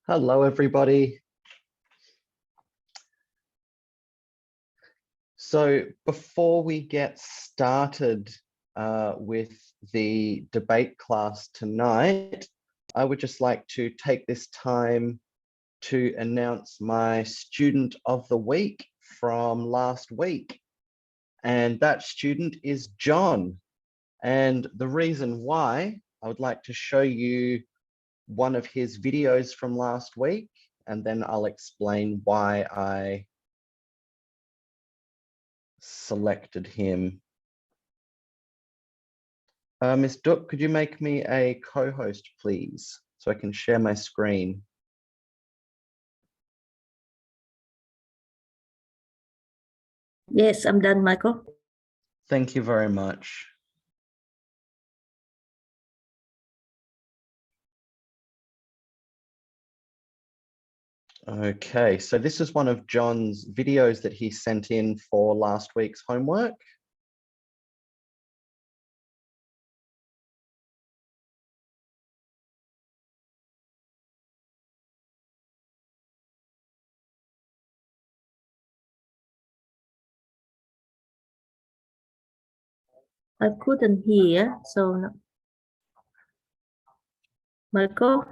Hello, everybody. So before we get started with the debate class tonight, I would just like to take this time to announce my student of the week from last week. And that student is John. And the reason why, I would like to show you one of his videos from last week, and then I'll explain why I selected him. Miss Duck, could you make me a co-host, please, so I can share my screen? Yes, I'm done, Michael. Thank you very much. Okay, so this is one of John's videos that he sent in for last week's homework. I couldn't hear, so Michael,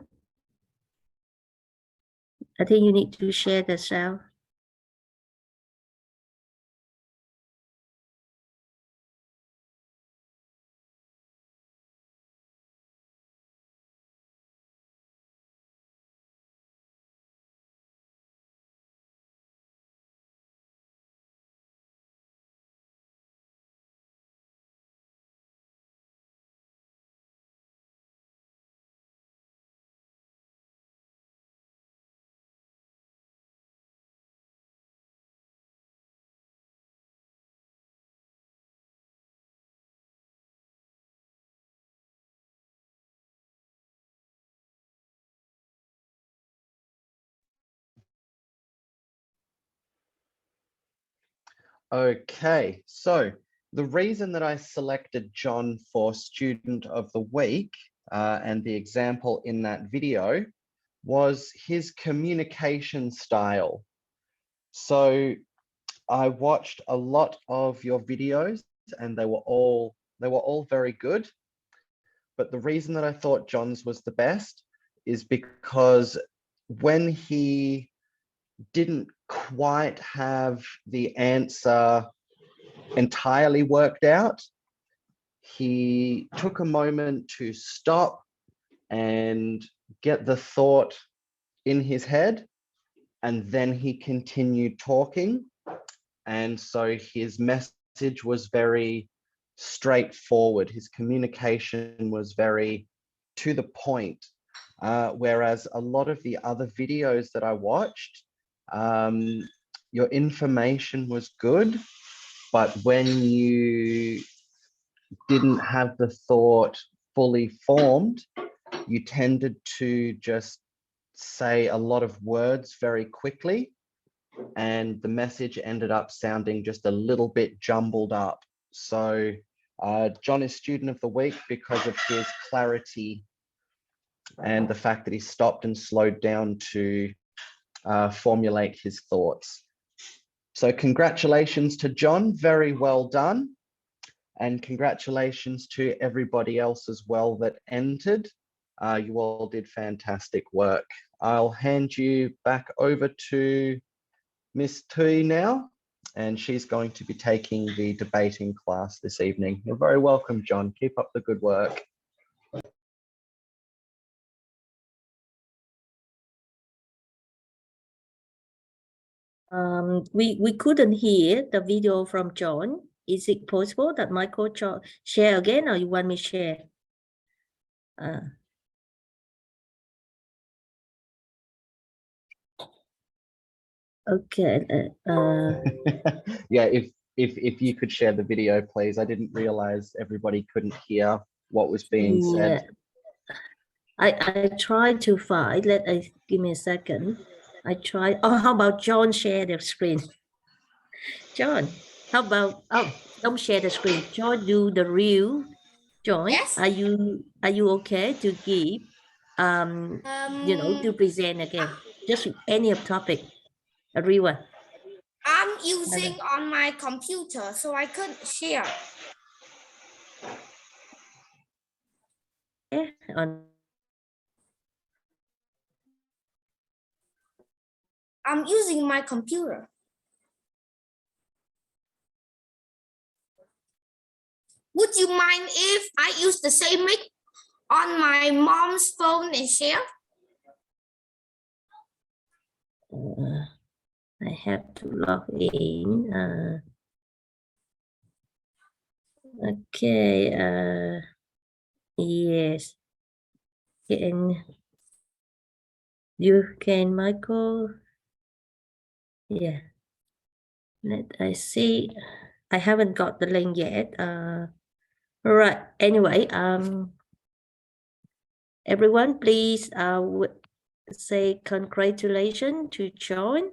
I think you need to share the sound. Okay, so the reason that I selected John for Student of the Week and the example in that video was his communication style. So I watched a lot of your videos and they were all very good. But the reason that I thought John's was the best is because when he didn't quite have the answer entirely worked out, he took a moment to stop and get the thought in his head, and then he continued talking. And so his message was very straightforward. His communication was very to the point. Whereas a lot of the other videos that I watched, your information was good, but when you didn't have the thought fully formed, you tended to just say a lot of words very quickly, and the message ended up sounding just a little bit jumbled up. So John is Student of the Week because of his clarity and the fact that he stopped and slowed down to formulate his thoughts. So congratulations to John, very well done. And congratulations to everybody else as well that entered. You all did fantastic work. I'll hand you back over to Miss Tui now, and she's going to be taking the debating class this evening. You're very welcome, John. Keep up the good work. We couldn't hear the video from John. Is it possible that Michael share again, or you want me to share? Okay. Yeah, if you could share the video, please. I didn't realize everybody couldn't hear what was being said. I tried to find. Give me a second. I tried. Oh, how about John share the screen? John, how about don't share the screen. John, do the real. John, Yes. are you okay to give you know, to present again? Just any of topic, everyone. I'm using on my computer, so I could share. Yeah, on I'm using my computer. Would you mind if I use the same mic on my mom's phone and share? I have to log in. Okay. Yes. You can, Michael. Yeah. Let I see. I haven't got the link yet. All right. Anyway, everyone, please say congratulations to John.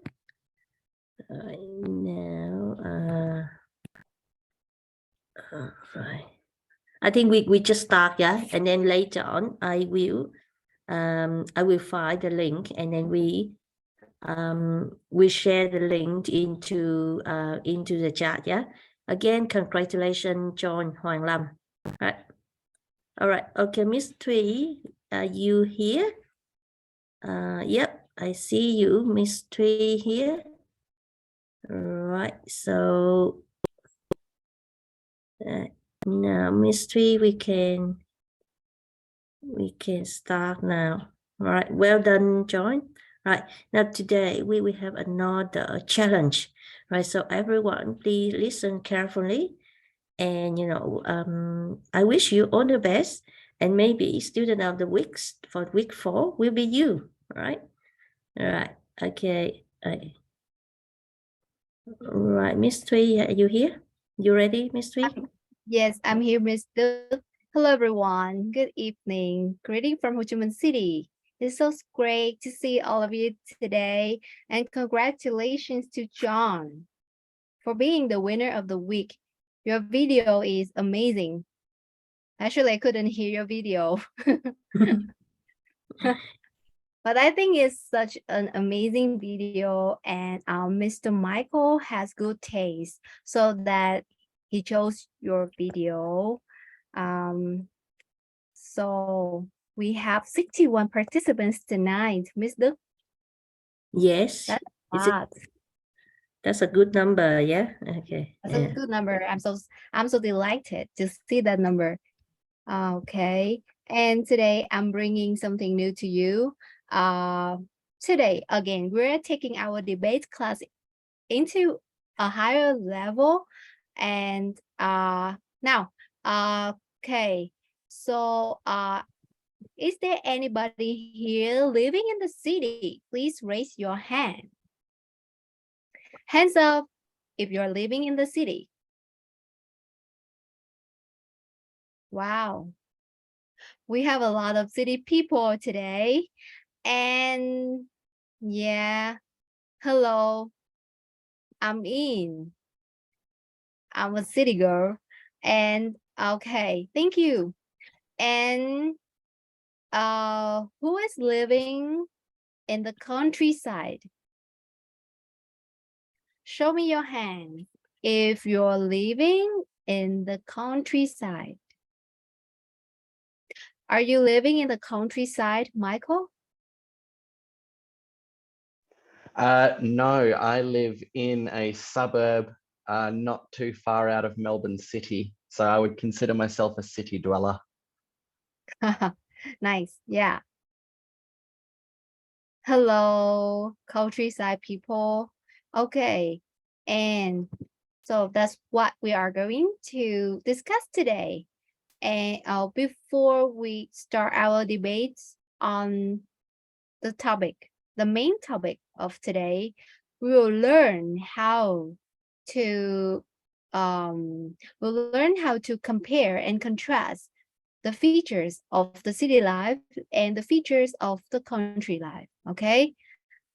Now, right. I think we just start, yeah, and then later on I will find the link, and then we share the link into the chat, yeah. Again, congratulations, John Hoàng Lâm. Right. All right. Okay, Miss Thủy, are you here? Yep, I see you, Miss Thủy here. Right. So now, Miss Thủy, we can start now. All right. Well done, John. Right. Now today we will have another challenge. Right. So everyone, please listen carefully. And, you know, I wish you all the best. And maybe student of the weeks for week 4 will be you, right? All right. Okay. All right. Miss Thủy, are you here? You ready, Miss Thủy? Yes, I'm here, Miss Duke. Hello, everyone. Good evening. Greeting from Ho Chi Minh City. It's so great to see all of you today. And congratulations to John for being the winner of the week. Your video is amazing. Actually, I couldn't hear your video. But I think it's such an amazing video, and Mr. Michael has good taste, so that he chose your video. So we have 61 participants tonight, Miss Duc. Yes. That's a Is it- lot. That's a good number, yeah? Okay. That's a good number. I'm so delighted to see that number. Okay. And today I'm bringing something new to you. Today, again, we're taking our debate class into a higher level. And now, okay. So is there anybody here living in the city? Please raise your hand. Hands up if you're living in the city. Wow. We have a lot of city people today. And yeah, hello, I'm in. I'm a city girl. And okay, thank you. And who is living in the countryside? Show me your hand if you're living in the countryside. Are you living in the countryside, Michael? No, I live in a suburb not too far out of Melbourne City. So I would consider myself a city dweller. Nice, yeah. Hello, countryside people. Okay, and so that's what we are going to discuss today. And before we start our debates on the topic, the main topic of today, we will learn how to compare and contrast the features of the city life and the features of the country life. Okay,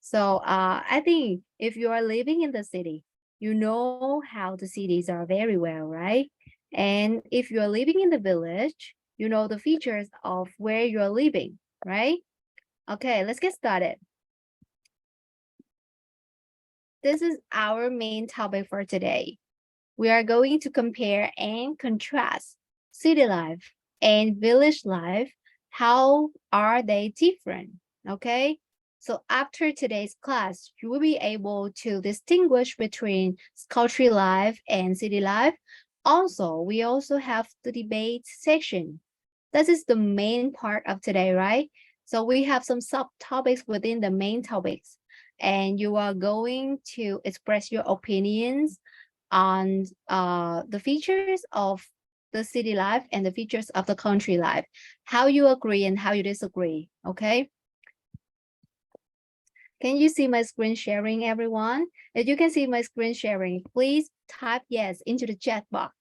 so I think if you are living in the city, you know how the cities are very well, right? And if you are living in the village, you know the features of where you are living. right? Okay, let's get started. This is our main topic for today. We are going to compare and contrast city life and village life. How are they different? Okay, so after today's class, you will be able to distinguish between country life and city life. Also, we also have the debate section. This is the main part of today, right? So we have some subtopics within the main topics, and you are going to express your opinions on the features of the city life and the features of the country life, how you agree and how you disagree, okay? Can you see my screen sharing, everyone? If you can see my screen sharing, please type yes into the chat box.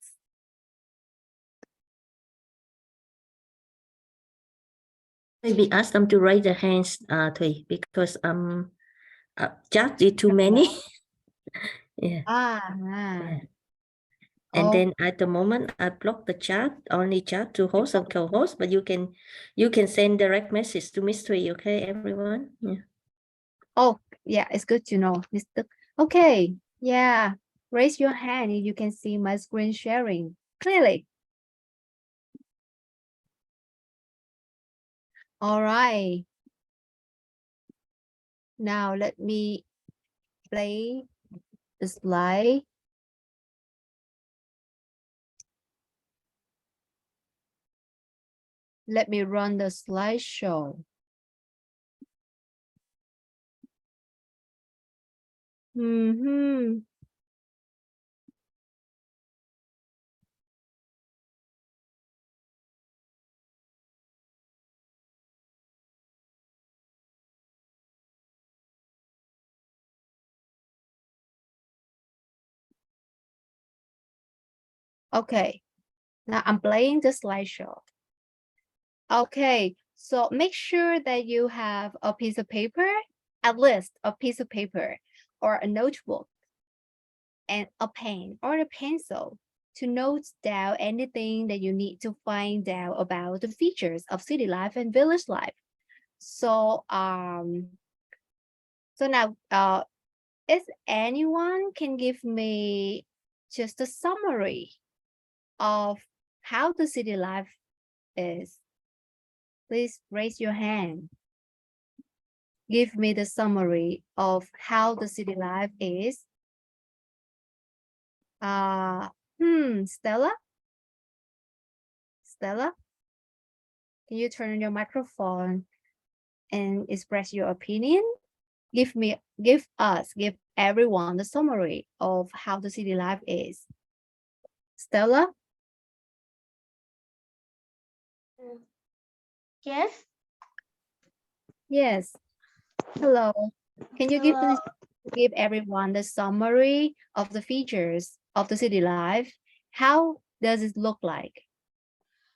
Maybe ask them to raise their hands, Thùy, because chat is too many. Yeah. Yeah. And then at the moment, I block the chat, only chat to host and co-host, but you can send direct message to Miss Thùy, okay, everyone? Yeah. Oh, yeah, it's good to know, Mr. Okay, yeah, raise your hand if you can see my screen sharing clearly. All right. Now let me play the slide. Let me run the slideshow. Okay, now I'm playing the slideshow. Okay, so make sure that you have a piece of paper, at least a piece of paper or a notebook and a pen or a pencil to note down anything that you need to find out about the features of city life and village life. So now if anyone can give me just a summary of how the city life is, please raise your hand. Give me the summary of how the city life is. Stella? Stella? Can you turn on your microphone and express your opinion? Give everyone the summary of how the city life is. Stella? Yes. Yes. Hello. Can you give everyone the summary of the features of the city life? How does it look like?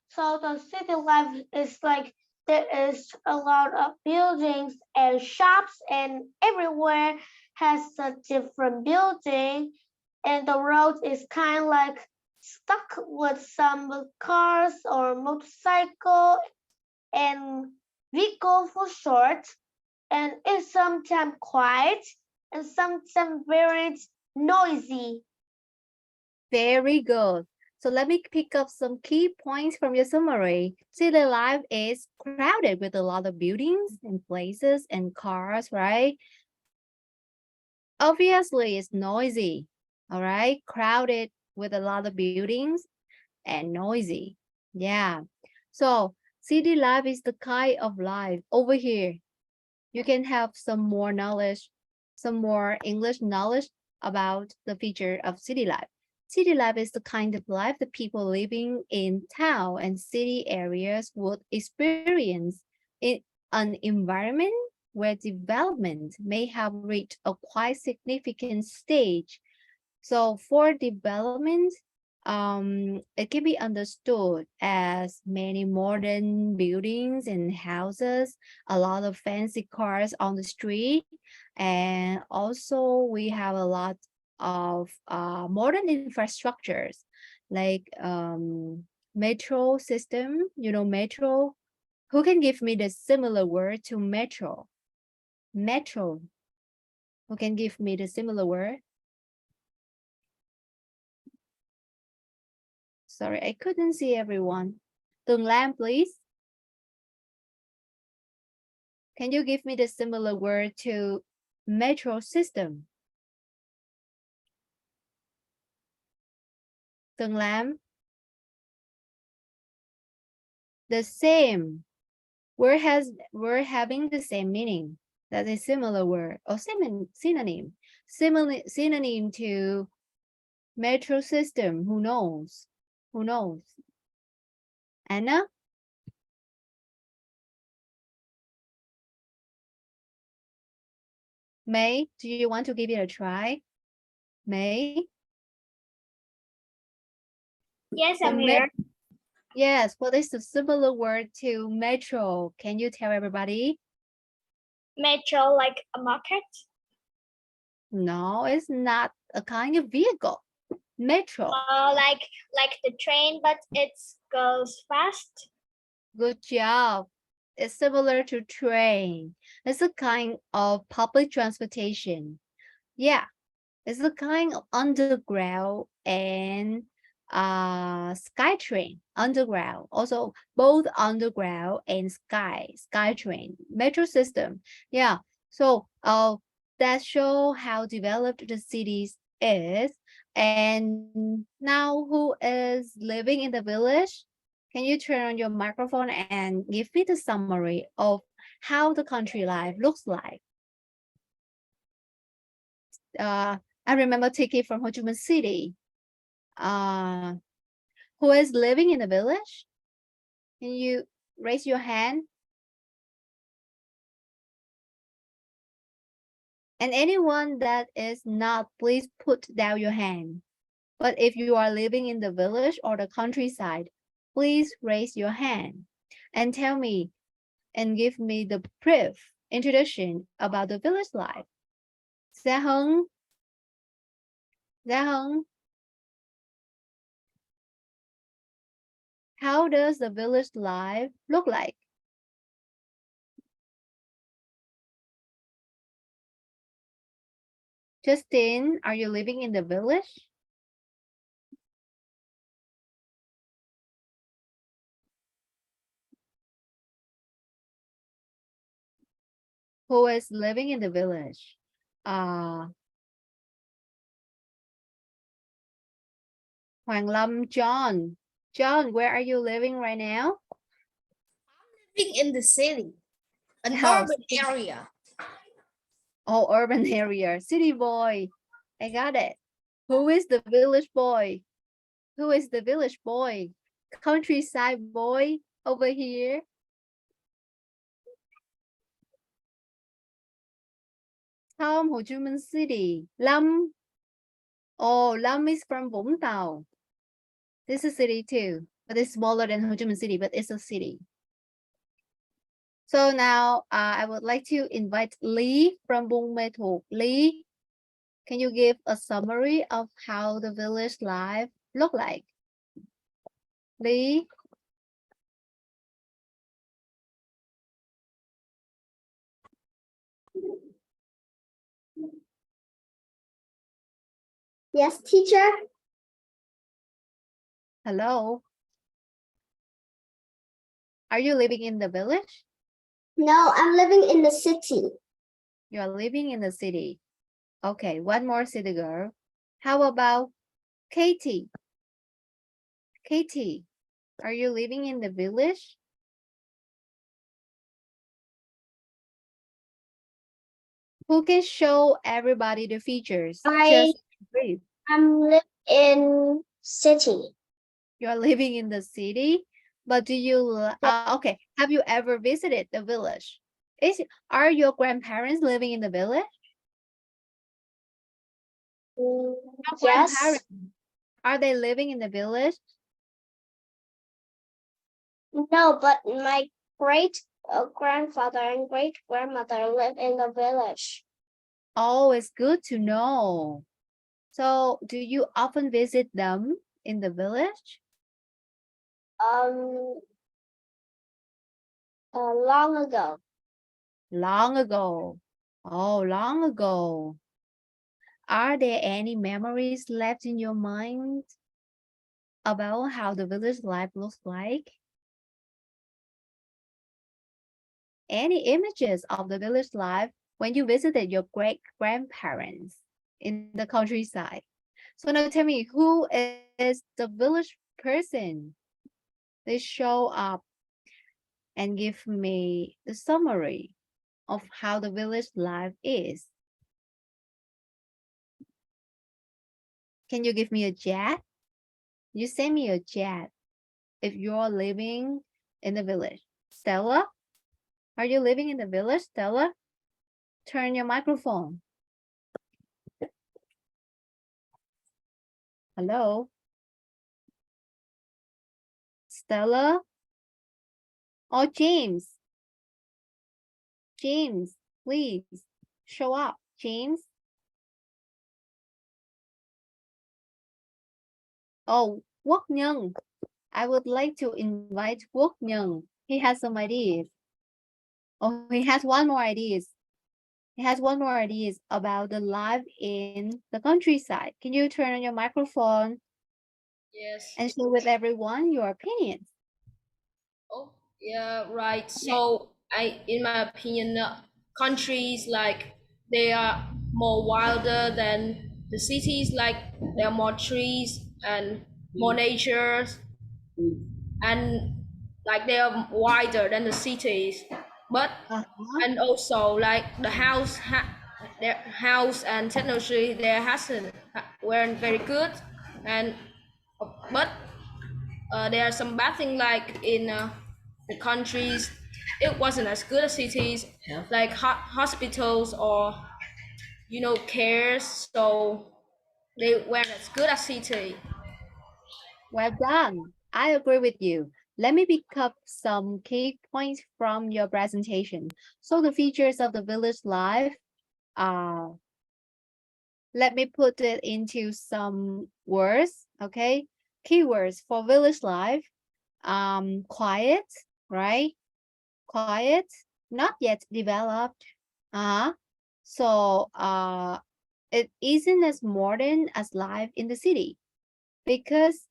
So the city life is like there is a lot of buildings and shops, and everywhere has a different building, and the road is kind of like stuck with some cars or motorcycle and vehicle for short, and it's sometimes quiet and sometimes very noisy. Very good. So let me pick up some key points from your summary. City life is crowded with a lot of buildings and places and cars, right? Obviously, it's noisy, all right? Crowded with a lot of buildings and noisy. Yeah. So city life is the kind of life over here. You can have some more knowledge, some more English knowledge about the feature of city life. City life is the kind of life that people living in town and city areas would experience in an environment where development may have reached a quite significant stage. So for development, it can be understood as many modern buildings and houses, a lot of fancy cars on the street, and also we have a lot of modern infrastructures like metro system, metro Who can give me the similar word to metro? Metro. Who can give me the similar word? Sorry, I couldn't see everyone. Tường Lam, please. Can you give me the similar word to metro system? Tường Lam. The same. We're having the same meaning. That's a similar word or synonym. Synonym to metro system. Who knows? Who knows? Anna? May, do you want to give it a try? May? Yes, The I'm here. Yes, what is the similar word to metro? Can you tell everybody? Metro, like a market. No, it's not a kind of vehicle. Metro. Like the train, but it goes fast. Good job. It's similar to train. It's a kind of public transportation. Yeah, it's a kind of underground and sky train. Underground. Also both underground and sky train. Metro system. Yeah. So that show how developed the cities is. And now who is living in the village? Can you turn on your microphone and give me the summary of how the country life looks like? I remember Tiki from Ho Chi Minh City. Who is living in the village? Can you raise your hand? And anyone that is not, please put down your hand. But if you are living in the village or the countryside, please raise your hand and tell me and give me the brief introduction about the village life. Gia Hưng. Gia Hưng. How does the village life look like? Justin, are you living in the village? Who is living in the village? Hoàng Lâm, John. John, where are you living right now? Living in the city, an Oh, urban area. Oh, urban area. City boy. I got it. Who is the village boy? Who is the village boy? Countryside boy over here. Tom, Ho Chi Minh City. Lâm. Oh, Lâm is from Vũng Tàu. This is a city too, but it's smaller than Ho Chi Minh City, but it's a city. So now I would like to invite Lee from Buôn Mê Thuột. Lee, can you give a summary of how the village life look like? Lee? Yes, teacher. Hello? Are you living in the village? No, I'm living in the city. You are living in the city. Okay, one more city girl. How about Katie? Katie, are you living in the village? Who can show everybody the features? Just brief. I'm living in city. You're living in the city, but do you, okay, have you ever visited the village? Are your grandparents living in the village? Your Yes. grandparents, are they living in the village? No, but my great grandfather and great grandmother live in the village. Oh, it's good to know. So do you often visit them in the village? Long ago. Long ago. Oh, long ago. Are there any memories left in your mind about how the village life looks like? Any images of the village life when you visited your great-grandparents in the countryside? So now tell me, who is the village person? They show up and give me the summary of how the village life is. Can you give me a chat? You send me a chat if you're living in the village. Stella, are you living in the village, Stella? Turn your microphone. Hello? Stella? Oh, James. James, please show up. James? Oh, Quốc Nhân. I would like to invite Quốc Nhân. He has some ideas. Oh, he has one more ideas. He has one more ideas about the life in the countryside. Can you turn on your microphone Yes. and share with everyone your opinions? Oh, yeah, right. So in my opinion, countries like they are more wilder than the cities. Like there are more trees and more nature, and like they are wider than the cities. But Uh-huh. and also like the their house and technology there hasn't weren't very good, and but there are some bad things like in the countries it wasn't as good as cities, like hospitals or cares, so they weren't as good as city. Well done. I agree with you. Let me pick up some key points from your presentation. So the features of the village life, uh, let me put it into some words, okay? Keywords for village life, quiet, right? Quiet, not yet developed. Uh-huh. So it isn't as modern as life in the city because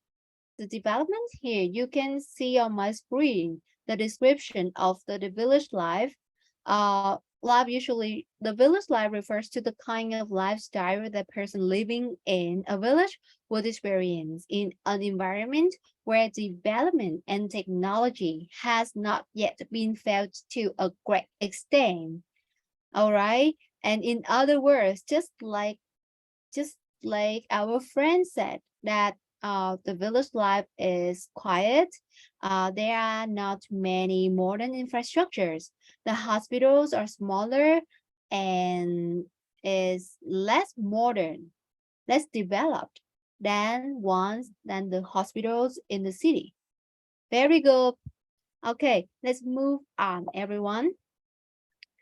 the development here, you can see on my screen the description of the village life. The village life refers to the kind of lifestyle that person living in a village would experience in an environment where development and technology has not yet been felt to a great extent. All right. And in other words, just like our friend said that the village life is quiet. There are not many modern infrastructures. The hospitals are smaller and is less modern, less developed than the hospitals in the city. Very good. Okay, let's move on, everyone.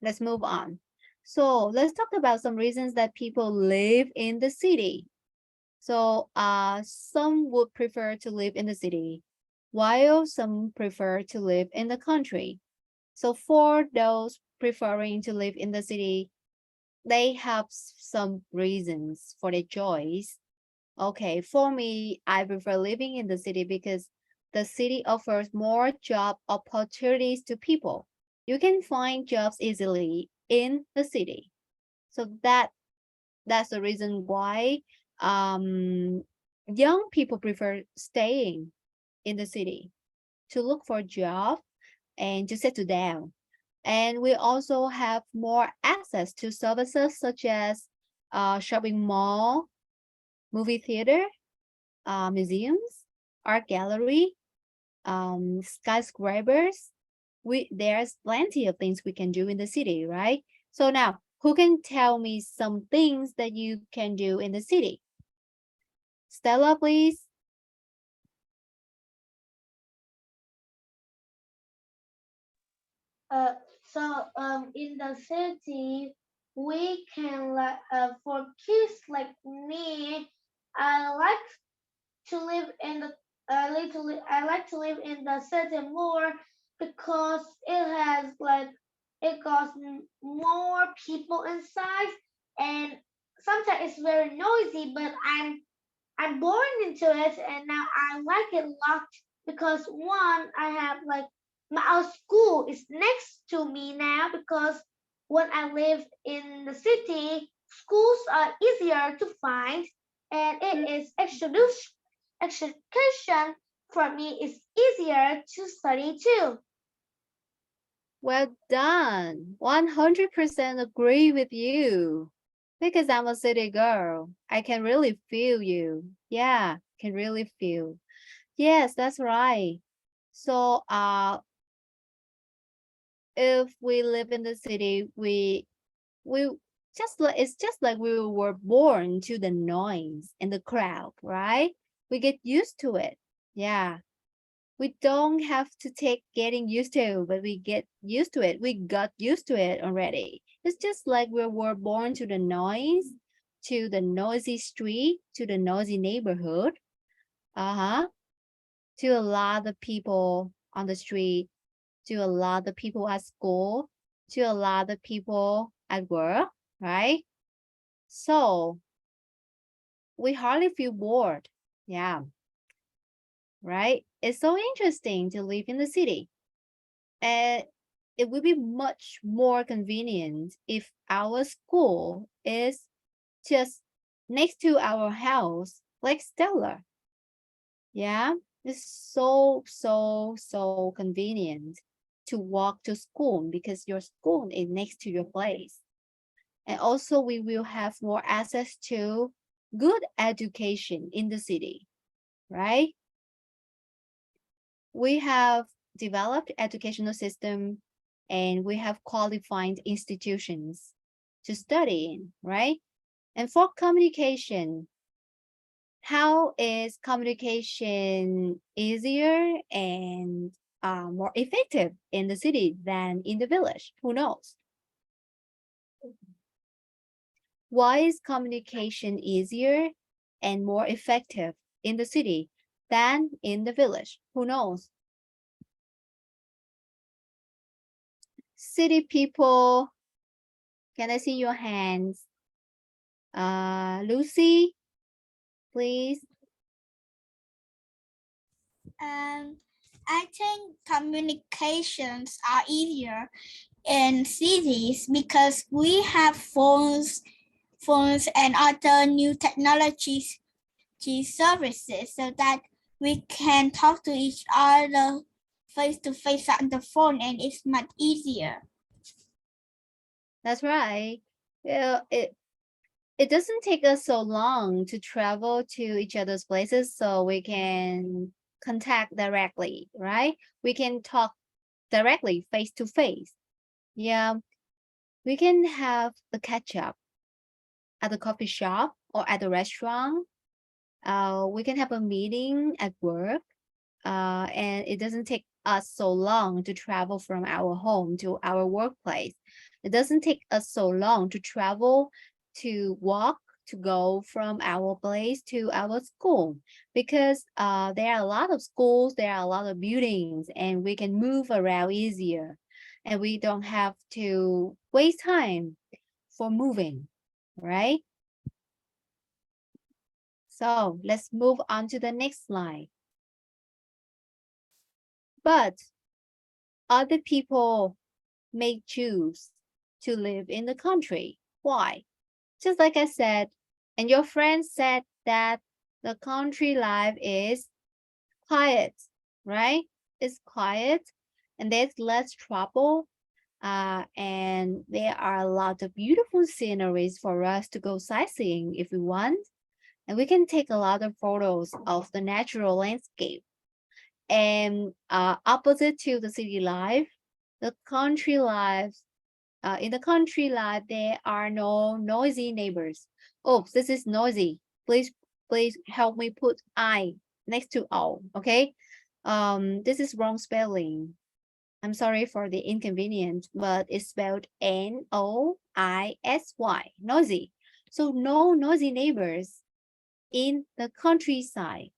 Let's move on. So let's talk about some reasons that people live in the city. So some would prefer to live in the city, while some prefer to live in the country. So for those preferring to live in the city, they have some reasons for their choice. Okay, for me, I prefer living in the city because the city offers more job opportunities to people. You can find jobs easily in the city. So that's the reason why young people prefer staying in the city to look for a job and to settle down. And we also have more access to services such as shopping mall, movie theater, museums, art gallery, skyscrapers. There's plenty of things we can do in the city, right? So now, who can tell me some things that you can do in the city? Stella, please. In the city we can like for kids like me, I like to live in the I like to live in the city more because it got more people inside, and sometimes it's very noisy, but I'm born into it, and now I like it a lot because one, I have our school is next to me now, because when I lived in the city, schools are easier to find, and it is education for me is easier to study too. Well done. 100% agree with you. Because I'm a city girl, I can really feel you. Yeah, can really feel. Yes, that's right. So, if we live in the city, we just like it's just like we were born to the noise and the crowd, right? We get used to it. Yeah. We don't have to take getting used to, but we get used to it. We got used to it already. It's just like we were born to the noise, to the noisy street, to the noisy neighborhood. To a lot of people on the street, to a lot of people at school, to a lot of people at work, right? So we hardly feel bored. Yeah. Right? It's so interesting to live in the city. And it would be much more convenient if our school is just next to our house, like Stella. Yeah, it's so convenient to walk to school because your school is next to your place. And also we will have more access to good education in the city, right? We have developed educational system and we have qualified institutions to study in, right? And for communication, how is communication easier and more effective in the city than in the village? Who knows? Why is communication easier and more effective in the city than in the village? Who knows? City people, can I see your hands? Lucy, please. I think communications are easier in cities because we have phones and other new technologies services, so that we can talk to each other face to face on the phone, and it's much easier. That's right. Yeah, it doesn't take us so long to travel to each other's places, so we can contact directly, right? We can talk directly face to face. Yeah, we can have a catch up at the coffee shop or at the restaurant. We can have a meeting at work, and it doesn't take us so long to travel from our home to our workplace. It doesn't take us so long to travel, to walk, to go from our place to our school, because there are a lot of schools, there are a lot of buildings, and we can move around easier, and we don't have to waste time for moving, right? So let's move on to the next slide. But other people may choose to live in the country. Why? Just like I said, and your friend said that the country life is quiet, right? It's quiet and there's less trouble. And there are a lot of beautiful sceneries for us to go sightseeing if we want. And we can take a lot of photos of the natural landscape. And opposite to the city life, the country life, in the country life, there are no noisy neighbors. Oh, this is noisy. Please help me put I next to O, okay? This is wrong spelling. I'm sorry for the inconvenience, but it's spelled N-O-I-S-Y, noisy. So no noisy neighbors in the countryside,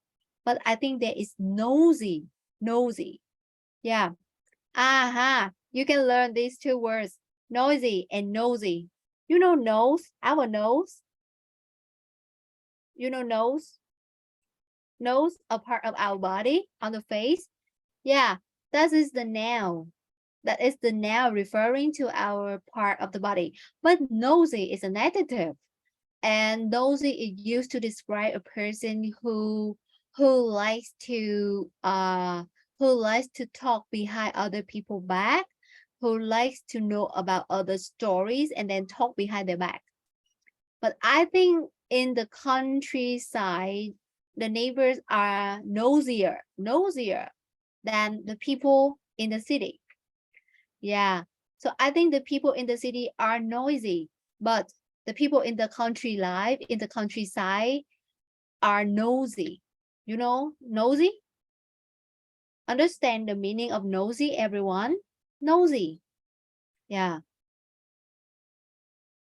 but I think there is nosy. Yeah, Aha, you can learn these two words, noisy and nosy. You know nose, our nose. You know nose? Nose, a part of our body on the face. Yeah, that is the noun. That is the noun referring to our part of the body. But nosy is an adjective. And nosy is used to describe a person who likes to talk behind other people back, who likes to know about other stories and then talk behind their back. But I think in the countryside, the neighbors are nosier than the people in the city. Yeah. So I think the people in the city are noisy, but the people in the country life, in the countryside, are nosy. You know, nosy? Understand the meaning of nosy, everyone? Nosy. Yeah.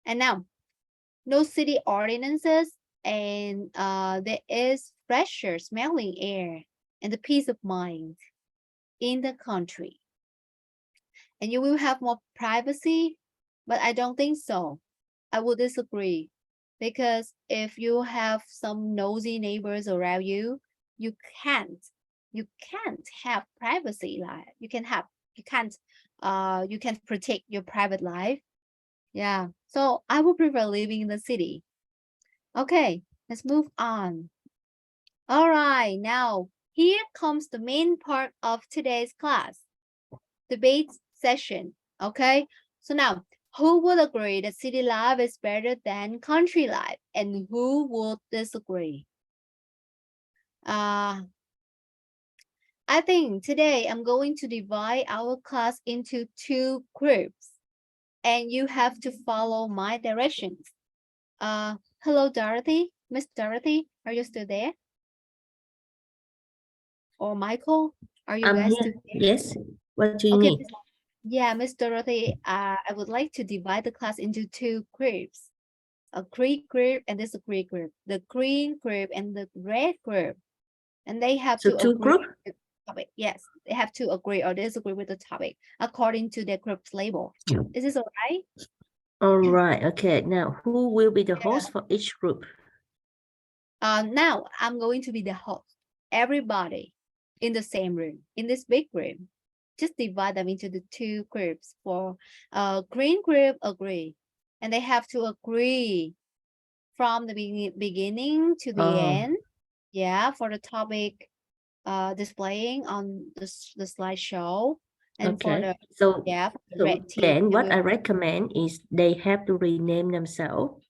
And now, no city ordinances, and there is fresher smelling air and the peace of mind in the country. And you will have more privacy, but I don't think so. I would disagree, because if you have some nosy neighbors around you, you can't have privacy. Like you can't protect your private life. Yeah, so I would prefer living in the city. Okay, let's move on. All right, now here comes the main part of today's class, debate session. Okay, so now who would agree that city life is better than country life, and who would disagree? I think today I'm going to divide our class into two groups, and you have to follow my directions. Hello, Dorothy. Miss Dorothy, are you still there? Or Michael, are you I'm guys here. still there? Yes. What do you Okay, need? yeah, Miss Dorothy, I would like to divide the class into two groups, a green group and this green group, the green group and the red group, and they have So to two agree group? with the topic. Yes, they have to agree or disagree with the topic according to their group's label. Is this all right? All right. Okay. Now, who will be the host for each group? Now I'm going to be the host. Everybody in the same room, in this big room, just divide them into the two groups. For green group, agree, and they have to agree from the beginning to the Oh. end. Yeah, for the topic displaying on the slideshow, and for Okay. the So, for the red team. then what I recommend is they have to rename themselves.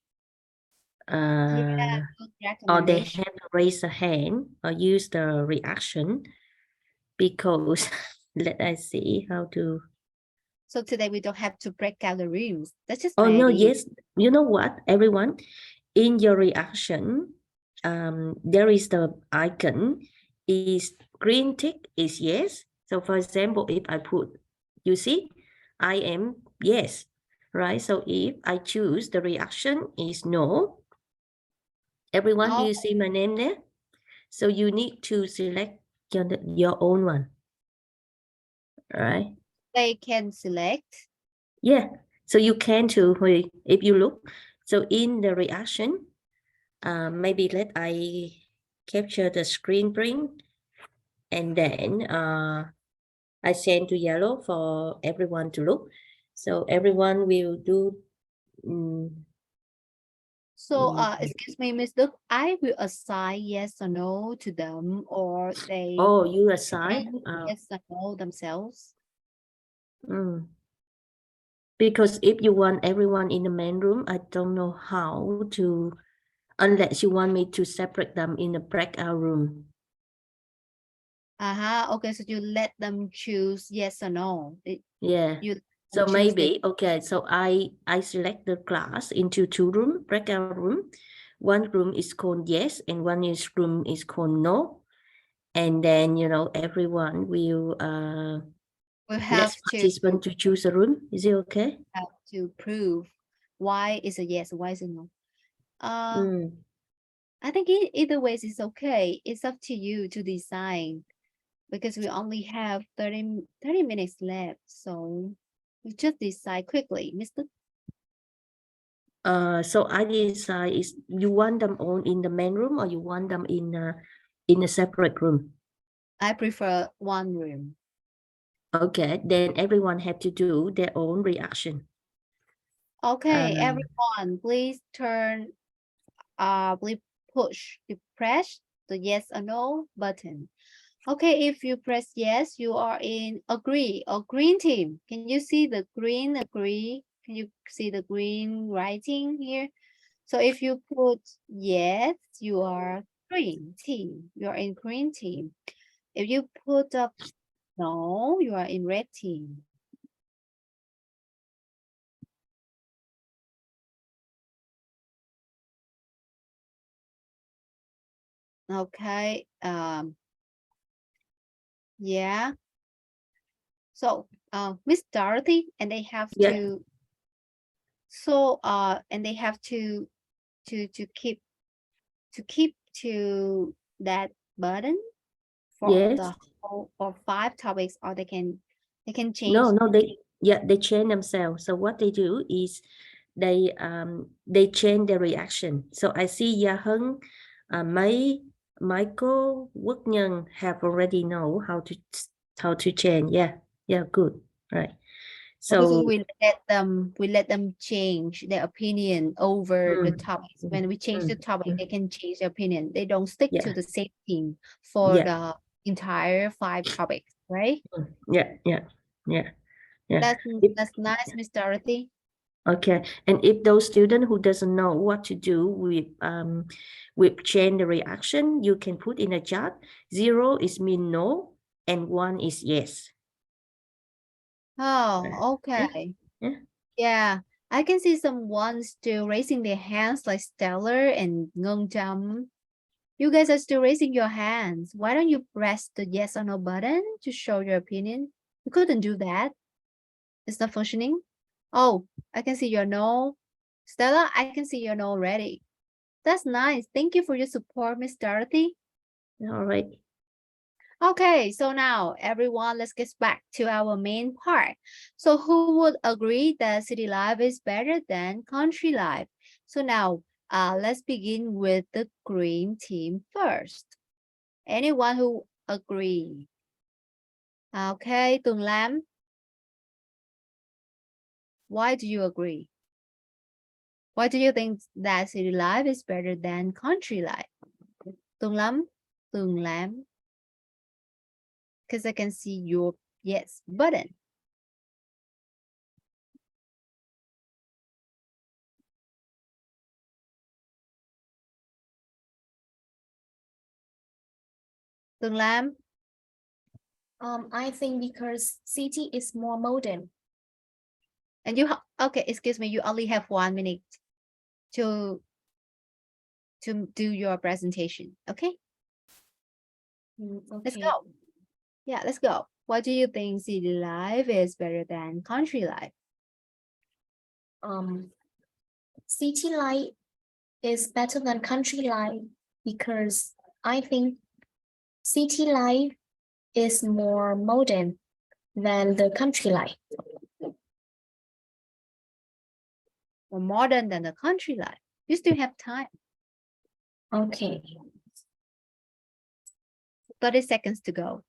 Yeah, good Or they recommendation. have to raise a hand or use the reaction, because let us see how to. So today we don't have to break out the rooms. That's just Oh my no, idea. yes. You know what, everyone? In your reaction, there is the icon. Is green tick is yes. So for example, if I put, you see, I am yes, right? So if I choose the reaction is no. Everyone, do Oh, you see my name there? So you need to select your own one, right? they can select. Yeah. So you can too, if you look. So in the reaction, maybe let I capture the screen print, and then I send to yellow for everyone to look. So everyone will do. So, excuse me, Miss Duke, I will assign yes or no to them, or they Oh, you can assign. yes or no themselves. Because if you want everyone in the main room, I don't know how to, unless you want me to separate them in a breakout room. Okay, so you let them choose yes or no. Yeah. You So choose the maybe, okay, so I select the class into two room, breakout room. One room is called yes, and one room is called no. And then, everyone will will let have participant to choose a room. Is it okay? have to prove why is a yes, why is a no. I think either ways is okay. It's up to you to decide because we only have 30 minutes left. So we just decide quickly, Mr. So I decide is you want them all in the main room or you want them in a separate room? I prefer one room. Okay, then everyone have to do their own reaction. Okay, everyone, please please press the yes or no button. Okay, if you press yes, you are in agree or green team. Can you see the green agree? Can you see the green writing here? So if you put yes, you are green team. You are in green team. If you put up no, you are in red team. Okay. Yeah. So Miss Dorothy, and they have Yeah. to and they have to keep to that button for Yes. the whole or 5 topics, or they can change. No, they change themselves. So what they do is they change the reaction. So I see Gia Hân, Mấy, Michael, Quốc Nhân have already know how to change. Yeah, good. Right. Because So we let them change their opinion over the topics. When we change the topic, they can change their opinion. They don't stick to yeah, the same team for yeah, the entire 5 topics, right? yeah. That's nice, Miss Dorothy. Okay, and if those student who doesn't know what to do with chain the reaction, you can put in a chat. 0 is mean no, and 1 is yes. Oh, okay. Yeah. Yeah, I can see someone still raising their hands like Stellar and Ngân Chăm. You guys are still raising your hands. Why don't you press the yes or no button to show your opinion? You couldn't do that. It's not functioning. Oh, I can see your no. Stella, I can see your no already. That's nice. Thank you for your support, Miss Dorothy. All right. Okay, so now everyone, let's get back to our main part. So who would agree that city life is better than country life? So now let's begin with the green team first. Anyone who agree? Okay, Tường Lam. Why do you agree? Why do you think that city life is better than country life? Tường Lam. Because I can see your yes button. Tường Lam. I think because city is more modern. And you, okay, excuse me, you only have 1 minute to do your presentation, okay? Okay. Let's go. Yeah, let's go. Why do you think city life is better than country life? City life is better than country life because I think city life is more modern than the country life. More modern than the country life. You still have time. Okay. 30 seconds to go.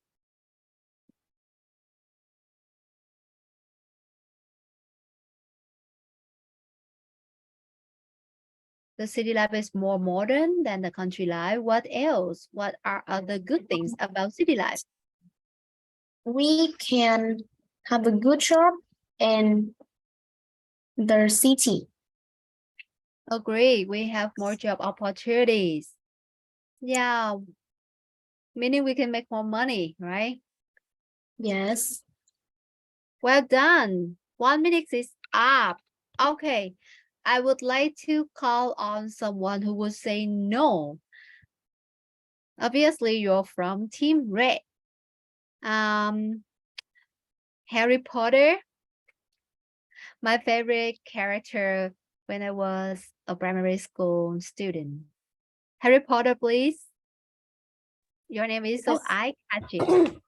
The city life is more modern than the country life. What else? What are other good things about city life? We can have a good job in the city. Agree. We have more job opportunities. Yeah. Meaning we can make more money, right? Yes. Well done. 1 minute is up. Okay. I would like to call on someone who would say no. Obviously, you're from Team Red. Harry Potter. My favorite character when I was a primary school student. Harry Potter, please. Your name is so Yes. eye-catching.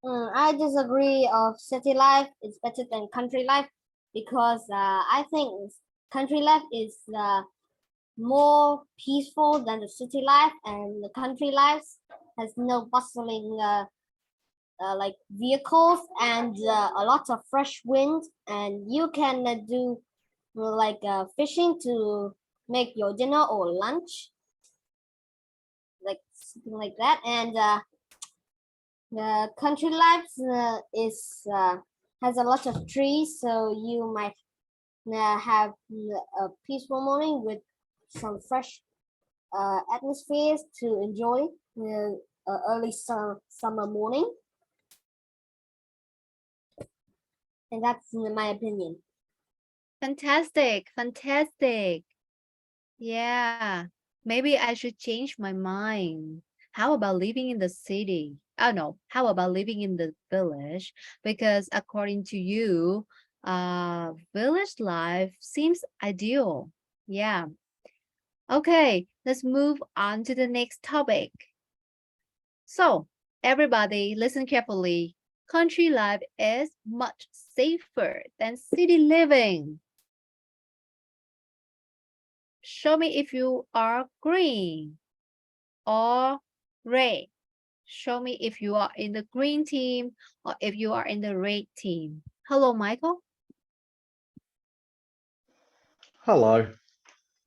I disagree of city life is better than country life because I think country life is more peaceful than the city life, and the country life has no bustling like vehicles and a lot of fresh wind, and you can do like fishing to make your dinner or lunch, like something like that. And the country life is has a lot of trees, so you might have a peaceful morning with some fresh atmospheres to enjoy early summer morning. And that's my opinion. Fantastic, fantastic. Yeah, maybe I should change my mind. How about living in the city? Oh no, how about living in the village? Because according to you, village life seems ideal. Yeah. Okay, let's move on to the next topic. So, everybody listen carefully. Country life is much safer than city living. Show me if you are green or red. Show me if you are in the green team or if you are in the red team. Hello, Michael. Hello.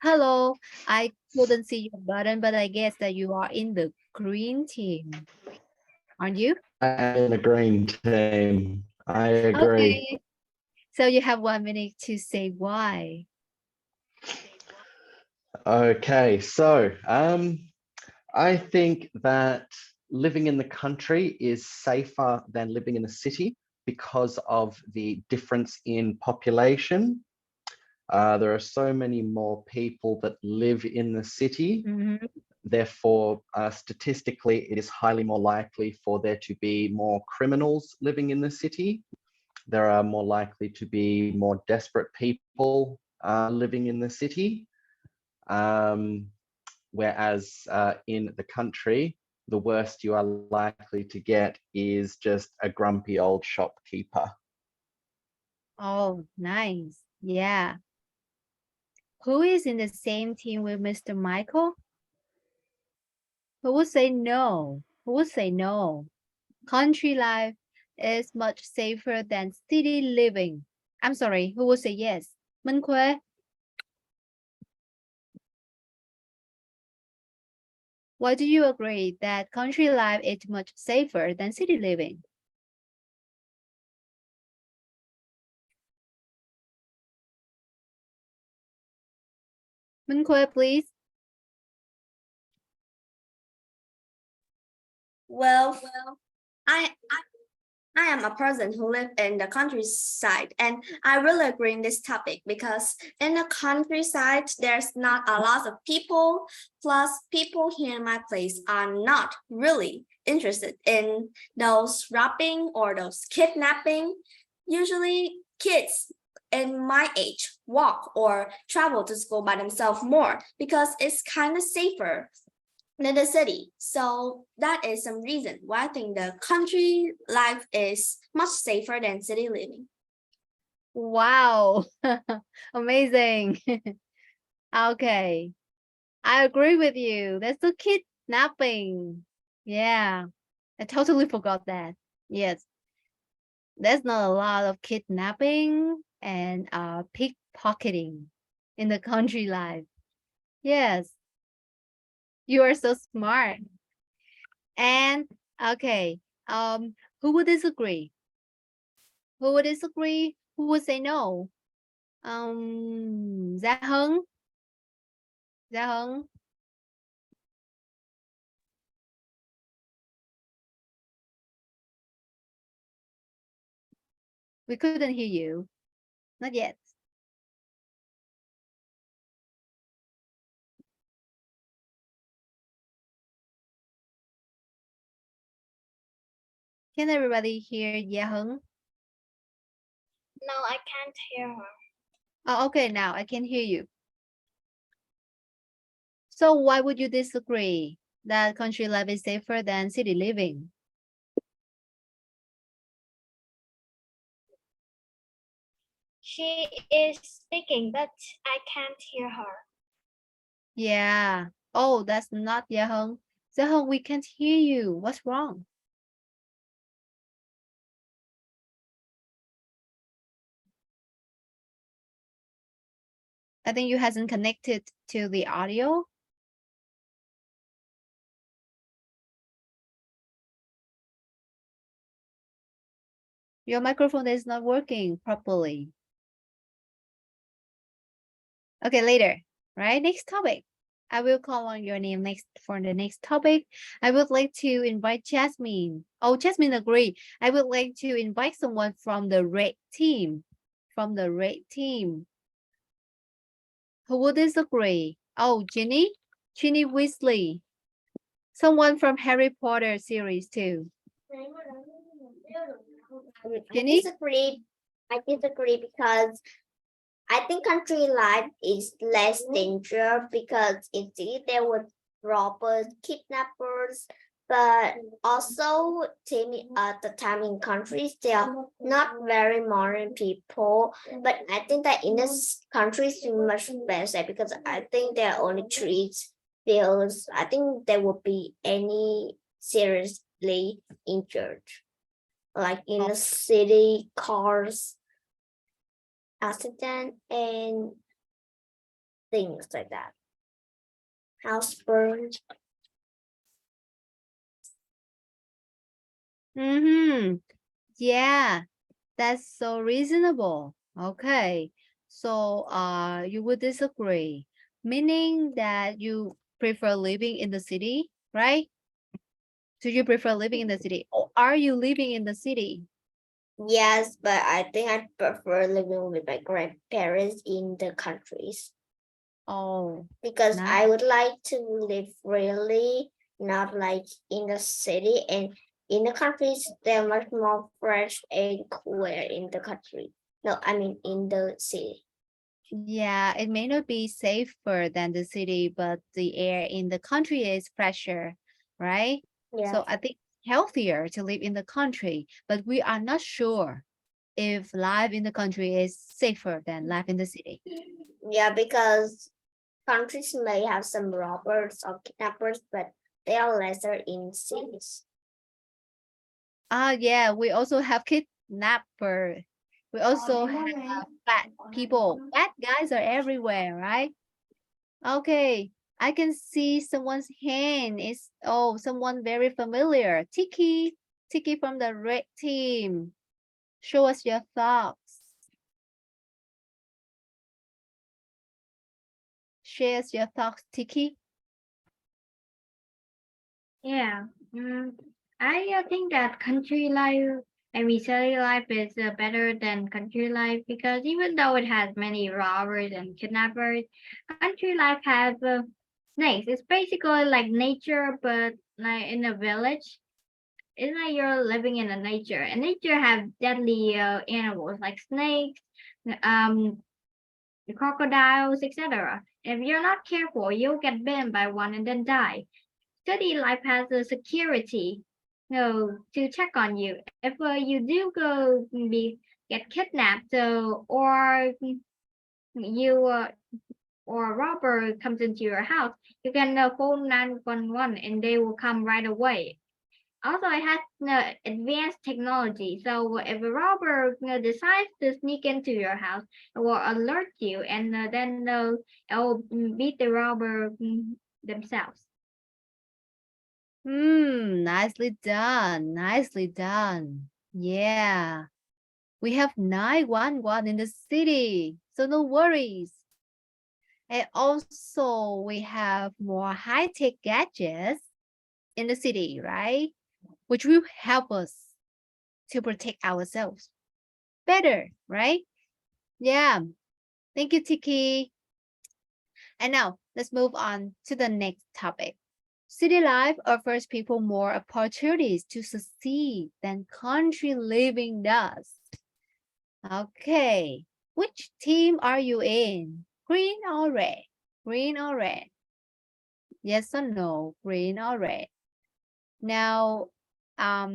Hello. I couldn't see your button, but I guess that you are in the green team. Aren't you? I am in the green team. I agree. Okay. So you have 1 minute to say why. Okay, so I think that living in the country is safer than living in the city because of the difference in population. There are so many more people that live in the city. Mhm. Therefore, statistically, it is highly more likely for there to be more criminals living in the city. There are more likely to be more desperate people living in the city. Whereas in the country, the worst you are likely to get is just a grumpy old shopkeeper. Oh, nice. Yeah. Who is in the same team with Mr. Michael? Who would say no? Who would say no? Country life is much safer than city living. I'm sorry, who would say yes? Minh Khuê. Why do you agree that country life is much safer than city living? Minh Khuê, please. Well, I I am a person who lives in the countryside, and I really agree in this topic because in the countryside there's not a lot of people. Plus, people here in my place are not really interested in those robbing or those kidnapping. Usually, kids in my age walk or travel to school by themselves more because it's kind of safer than the city. So that is some reason why I think the country life is much safer than city living. Wow, amazing. Okay, I agree with you. That's the kidnapping. Yeah, I totally forgot that. Yes, there's not a lot of kidnapping and pickpocketing in the country life. Yes, you are so smart. And okay, who would disagree? Who would disagree? Who would say no? Gia Hân. Gia Hân. We couldn't hear you. Not yet. Can everybody hear Gia Hân? No, I can't hear her. Oh, okay, now I can hear you. So why would you disagree that country life is safer than city living? She is speaking, but I can't hear her. Yeah. Oh, that's not Yehung. Yehung, we can't hear you. What's wrong? I think you hasn't connected to the audio. Your microphone is not working properly. Okay, later, right? Next topic. I will call on your name next for the next topic. I would like to invite Jasmine. Oh, Jasmine agree. I would like to invite someone from the red team. From the red team. Who would disagree? Oh, Ginny Weasley. Someone from Harry Potter series too. Jenny? I disagree because I think country life is less dangerous because indeed there were robbers, kidnappers, but also at the time in countries they are not very modern people. But I think that in this countries is much better because I think there are only trees, fields. I think there will be any seriously injured, like in the city, cars, accident, and things like that. House burned. Yeah, that's so reasonable. Okay. So you would disagree, meaning that you prefer living in the city, right? Do you prefer living in the city, or are you living in the city? Yes, but I think I prefer living with my grandparents in the countries. Oh, because nice. I would like to live freely, not like in the city. And in the countries, they're much more fresh and cooler in the country. No, I mean in the city. Yeah, it may not be safer than the city, but the air in the country is fresher, right? Yeah. So I think it's healthier to live in the country, but we are not sure if life in the country is safer than life in the city. Yeah, because countries may have some robbers or kidnappers, but they are lesser in cities. Yeah, we also have kidnapper. We also have bad people. Bad guys are everywhere, right? Okay, I can see someone's hand is, oh, someone very familiar. Tiki from the red team. Show us your thoughts. Share your thoughts, Tiki. Yeah, I think that country life, I mean, city life is better than country life because even though it has many robbers and kidnappers, country life has snakes. It's basically like nature, but like in a village. It's like you're living in a nature, and nature have deadly animals like snakes, um, crocodiles, etc. If you're not careful, you'll get bitten by one and then die. City life has a security, to check on you. If you do go get kidnapped, or you or a robber comes into your house, you can call 911 and they will come right away. Also, it has advanced technology. So if a robber decides to sneak into your house, it will alert you, and then it will beat the robber themselves. Nicely done. Nicely done. Yeah. We have 911 in the city, so no worries. And also we have more high-tech gadgets in the city, right? Which will help us to protect ourselves better, right? Yeah. Thank you, Tiki. And now let's move on to the next topic. City life offers people more opportunities to succeed than country living does. Okay, which team are you in? Green or red? Green or red? Yes or no? Green or red? Now, let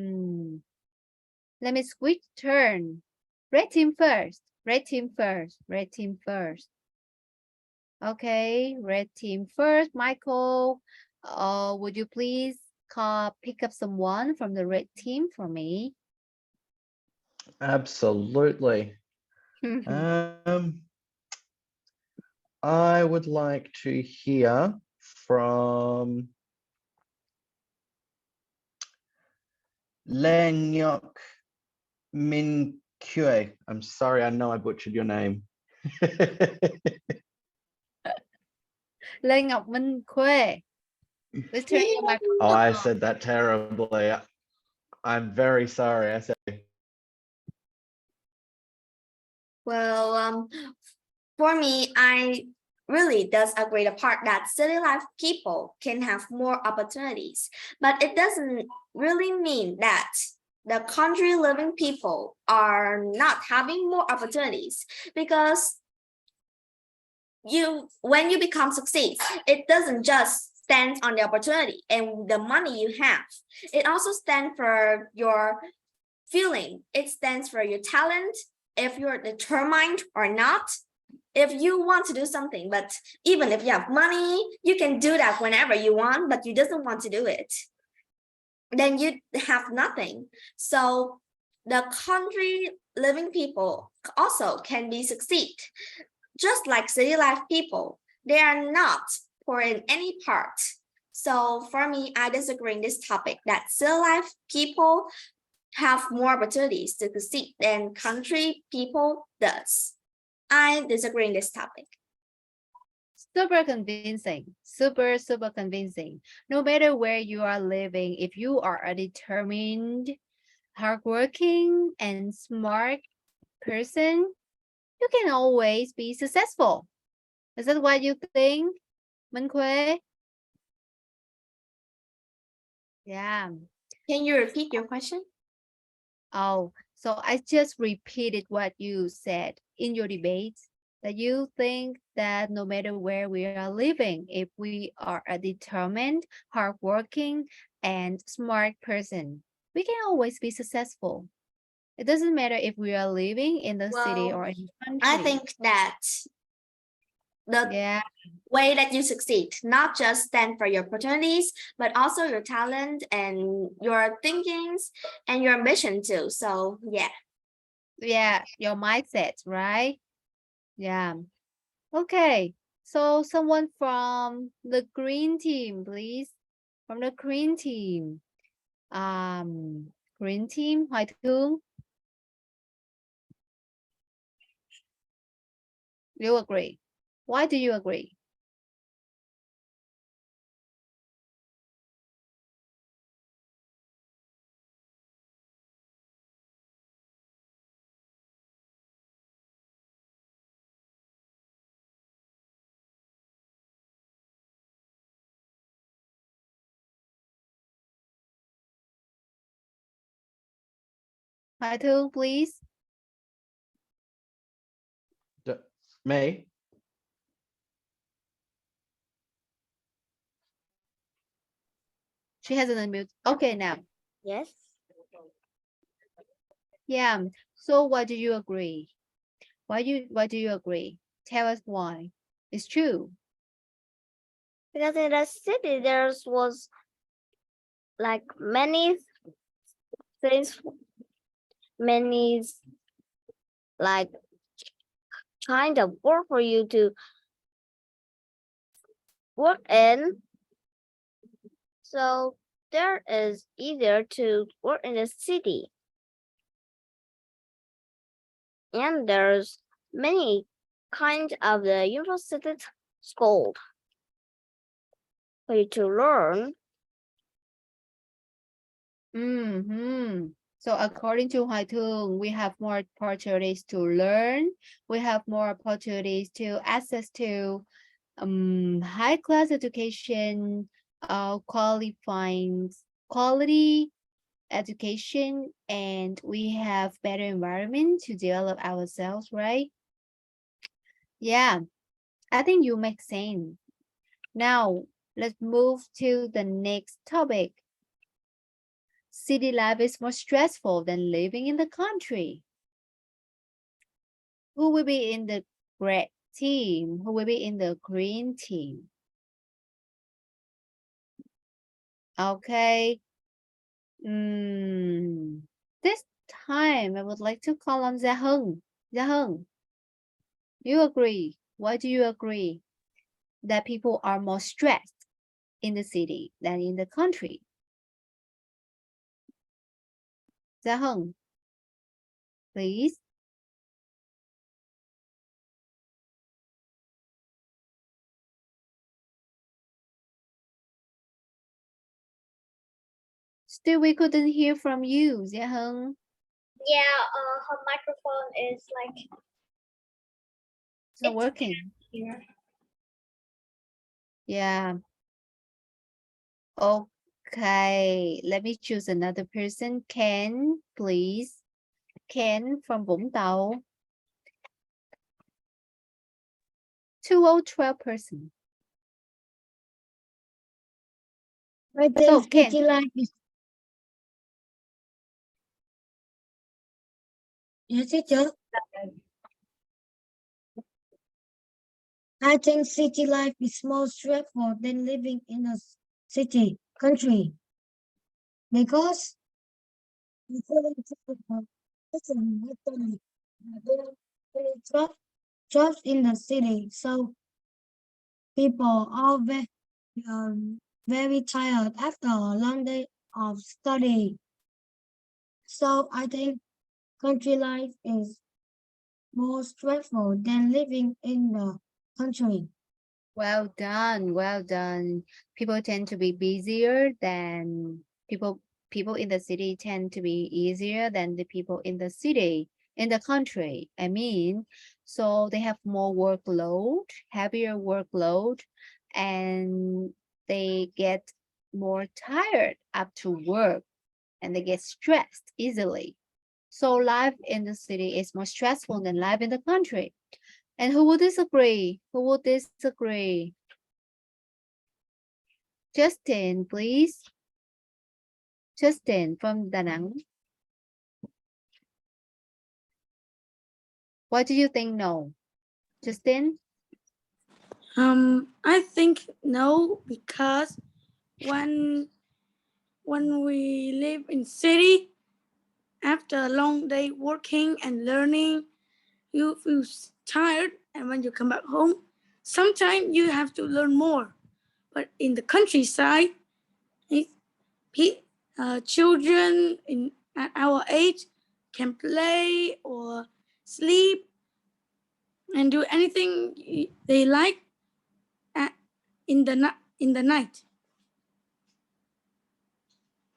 me switch turn. Red team first. Red team first. Red team first. Okay, red team first. Michael, would you please pick up someone from the red team for me? Absolutely. I would like to hear from Lenyok Min Kue. I'm sorry, I know I butchered your name. Lê Ngọc Minh Khuê. Let's turn your microphone Oh, I on. said that terribly. I'm very sorry. I said. Well, for me, I really does agree the part that city life people can have more opportunities, but it doesn't really mean that the country living people are not having more opportunities, because when you become success, it doesn't just stand on the opportunity and the money you have. It also stands for your feeling. It stands for your talent, if you're determined or not. If you want to do something, but even if you have money, you can do that whenever you want, but you doesn't want to do it, then you have nothing. So the country living people also can be succeed. Just like city life people, they are not poor in any part. So for me, I disagree in this topic that city life people have more opportunities to succeed than country people does. I disagree in this topic. Super convincing. Super convincing. No matter where you are living, if you are a determined, hardworking, and smart person, you can always be successful. Is that what you think, Minh Khuê? Yeah. Can you repeat your question? Oh, so I just repeated what you said in your debate, that you think that no matter where we are living, if we are a determined, hardworking, and smart person, we can always be successful. It doesn't matter if we are living in the city or in the country. I think that the way that you succeed not just stand for your opportunities, but also your talent and your thinkings and your ambition too. So yeah, your mindset, right? Yeah. Okay, so someone from the green team, please. From the green team. Green team, Hoài Thương. You agree. Why do you agree? Hoài Thương, please. Me? She hasn't unmuted. Okay, now. Yes. Yeah. So why do you agree? Why do you agree? Tell us why. It's true. Because in the city there was like many things, many like kind of work for you to work in. So there is easier to work in the city. And there's many kinds of the university school for you to learn. So according to Hoài Thương, we have more opportunities to learn. We have more opportunities to access to high class education, quality education, and we have better environment to develop ourselves, right? Yeah, I think you make sense. Now, let's move to the next topic. City life is more stressful than living in the country. Who will be in the red team? Who will be in the green team? Okay. This time I would like to call on Gia Hưng. Gia Hưng, you agree? Why do you agree that people are more stressed in the city than in the country? Gia Hưng, please. Still, we couldn't hear from you, Gia Hưng. Yeah, her microphone is like It's not working. here. Yeah. Okay, let me choose another person. Ken, please. Ken from Vũng Tàu. 2012 person. I think So, Ken. city life is. Yes, teacher. I think city life is more stressful than living in a city country because jobs in the city, so people are very tired after a long day of study. So I think country life is more stressful than living in the country. Well done, well done. People tend to be busier than people in the city tend to be easier than the people in the city, in the country. I mean, so they have more workload, heavier workload, and they get more tired after work and they get stressed easily. So life in the city is more stressful than life in the country. And who would disagree? Who would disagree? Justin, please. Justin from Da Nang. Why do you think no? Justin? I think no, because when we live in city, after a long day working and learning, you feel tired, and when you come back home, sometimes you have to learn more. But in the countryside, children at our age can play or sleep and do anything they like in the night.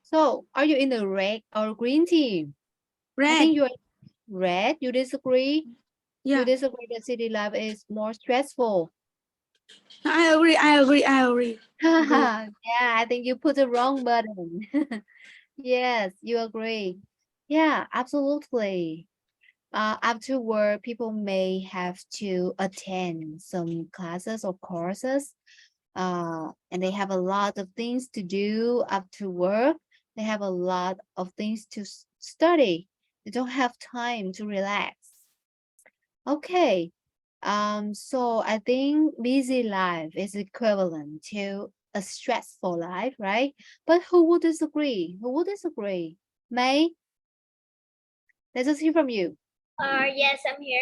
So, are you in the red or green team? Red. I think you're red. You disagree? Yeah. You disagree that city life is more stressful. I agree. Yeah, I think you put the wrong button. Yes, you agree. Yeah, absolutely. After work, people may have to attend some classes or courses, and they have a lot of things to do after work. They have a lot of things to study. They don't have time to relax. Okay, so I think busy life is equivalent to a stressful life, right? But who would disagree? Who would disagree? May, let's just hear from you. Yes, I'm here.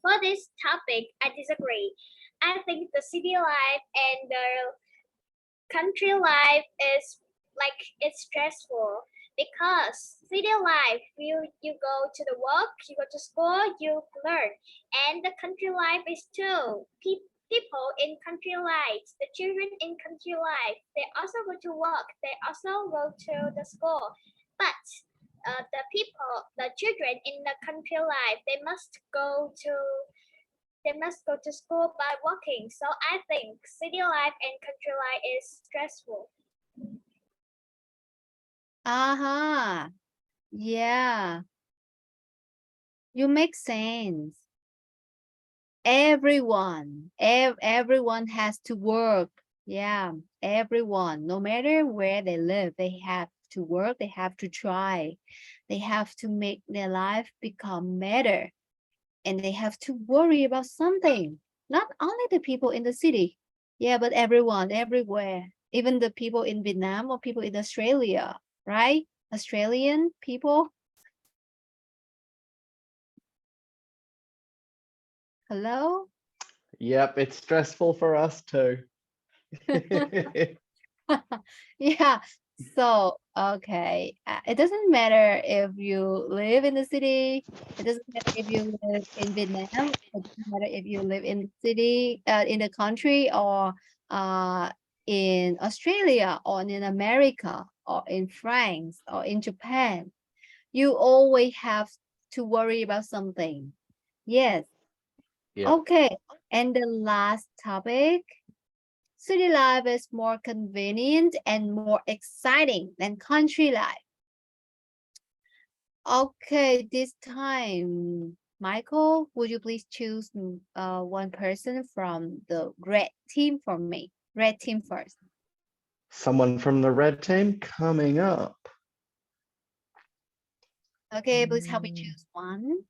For this topic, I disagree. I think the city life and the country life is like it's stressful because city life you go to the work, you go to school, you learn, and the country life is too. People in country life, the children in country life, they also go to work, they also go to the school, but the children in the country life, they must go to school by walking. So I think city life and country life is stressful. Yeah, you make sense. Everyone has to work. Yeah, everyone, no matter where they live, they have to work, they have to try, they have to make their life become better. and they have to worry about something. Not only the people in the city, yeah, but everyone, everywhere, even the people in Vietnam or people in Australia, right? Australian people. Hello? Yep, it's stressful for us too. Yeah, so okay, it doesn't matter if you live in the city, it doesn't matter if you live in Vietnam, it doesn't matter if you live in the city, in the country, or in Australia, or in America, or in France, or in Japan. You always have to worry about something. Yes. Yep. Okay, and the last topic. City life is more convenient and more exciting than country life. Okay, this time, Michael, would you please choose one person from the red team for me? Red team first. Someone from the red team coming up. Okay, please help me choose one.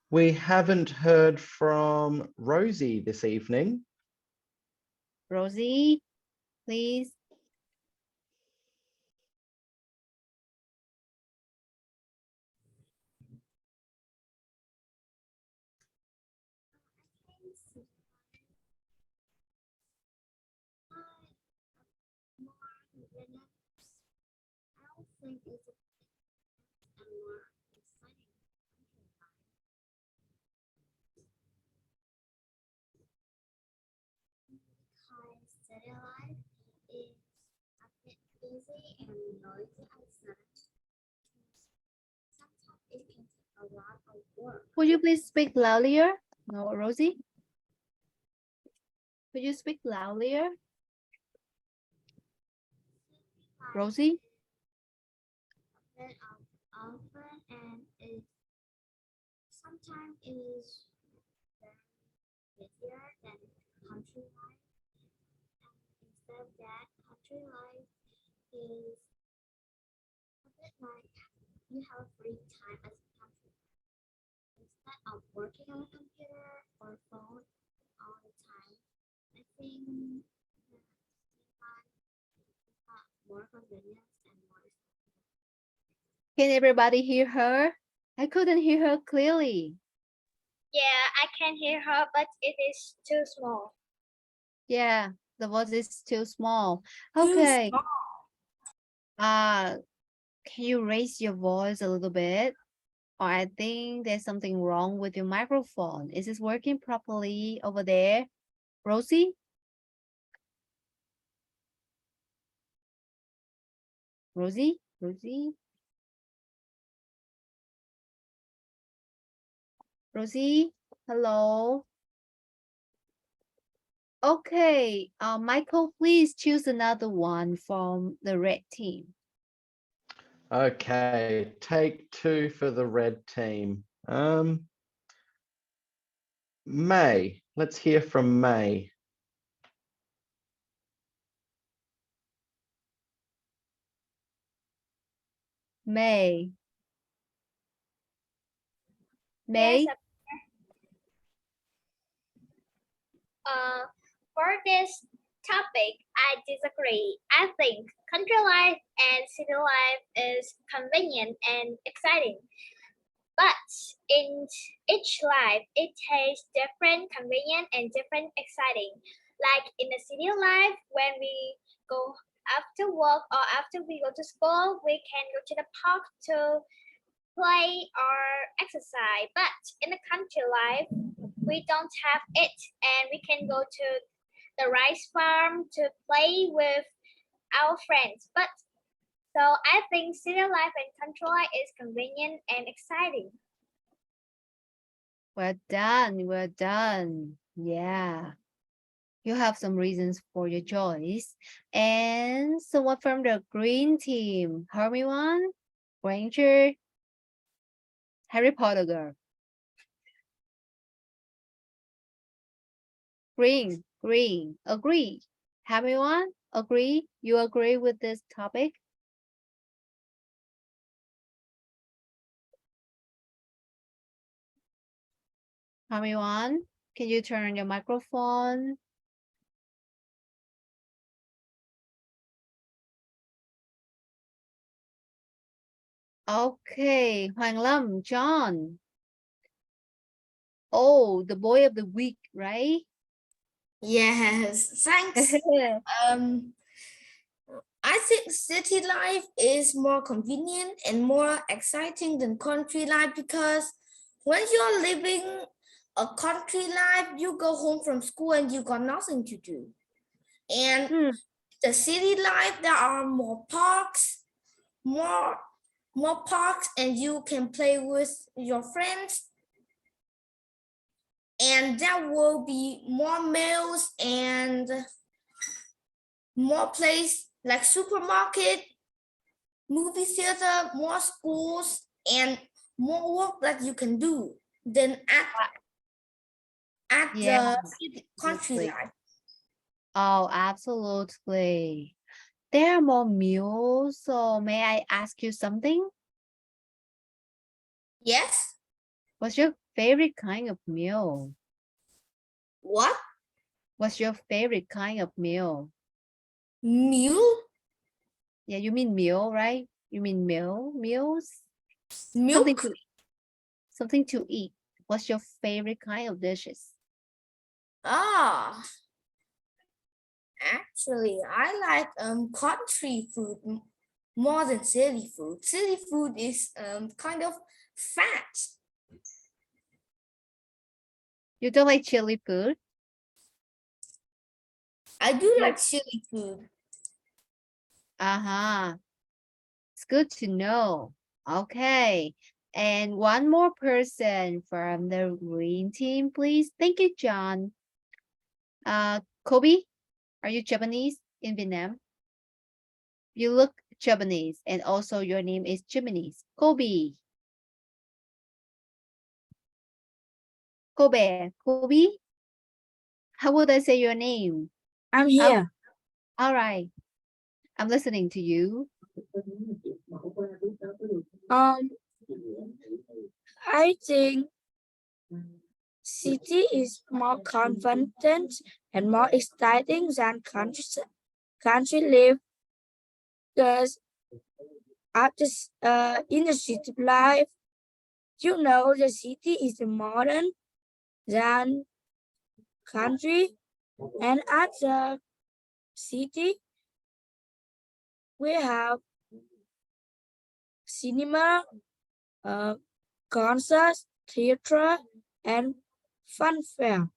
We haven't heard from Rosie this evening. Rosie, please. City life is a bit busy and noisy outside. Sometimes it can take a lot of work. Would you please speak louder? No, Rosie? Could you speak louder? Rosie? A bit of often and it sometimes is very busier than country life. And instead of that, country life is a bit like you have free time as a country. Instead of working on a computer or phone all the time, I think that life is more convenient and more. Can everybody hear her? I couldn't hear her clearly. Yeah, I can hear her, but it is too small. Yeah, the voice is too small. Okay. Can you raise your voice a little bit? Or I think there's something wrong with your microphone. Is it working properly over there? Rosie? Rosie? Rosie? Rosie? Hello? Okay, Michael, please choose another one from the red team. Okay, take two for the red team. May, let's hear from May. May. May? Yes, for this topic, I disagree. I think country life and city life is convenient and exciting. But in each life, it has different convenient and different exciting. Like in the city life, when we go after work or after we go to school, we can go to the park to play or exercise. But in the country life, we don't have it, and we can go to the rice farm to play with our friends. But so I think city life and country life is convenient and exciting. Well done, well done. Yeah. You have some reasons for your choice. And someone from the green team, Hermione, Granger, Harry Potter girl. Green, agree. Hermione, agree? You agree with this topic? Everyone, can you turn on your microphone? Okay, Hoàng Lâm, John. Oh, the boy of the week, right? Yes, thanks. I think city life is more convenient and more exciting than country life because when you're living a country life, you go home from school and you got nothing to do. And the city life, there are more parks, more parks, and you can play with your friends. And there will be more meals and more place like supermarket, movie theater, more schools, and more work that you can do than at the country life. Oh, absolutely. There are more meals, so may I ask you something? Yes. What's your favorite kind of meal? What? What's your favorite kind of meal? Meal? Yeah, you mean meal, right? You mean meal? Meals? Milk? Something to eat. What's your favorite kind of dishes? Ah, actually, I like country food more than city food. City food is kind of fat. You don't like chili food? I do like chili food. It's good to know. Okay. And one more person from the green team, please. Thank you, John. Kobe, are you Japanese in Vietnam? You look Japanese, and also your name is Japanese. Kobe. Kobe. How would I say your name? I'm here. All right. I'm listening to you. I think city is more confident and more exciting than country life because after in the city life, you know, the city is modern than country, and at the city we have cinema, concerts, theater, and fun fair.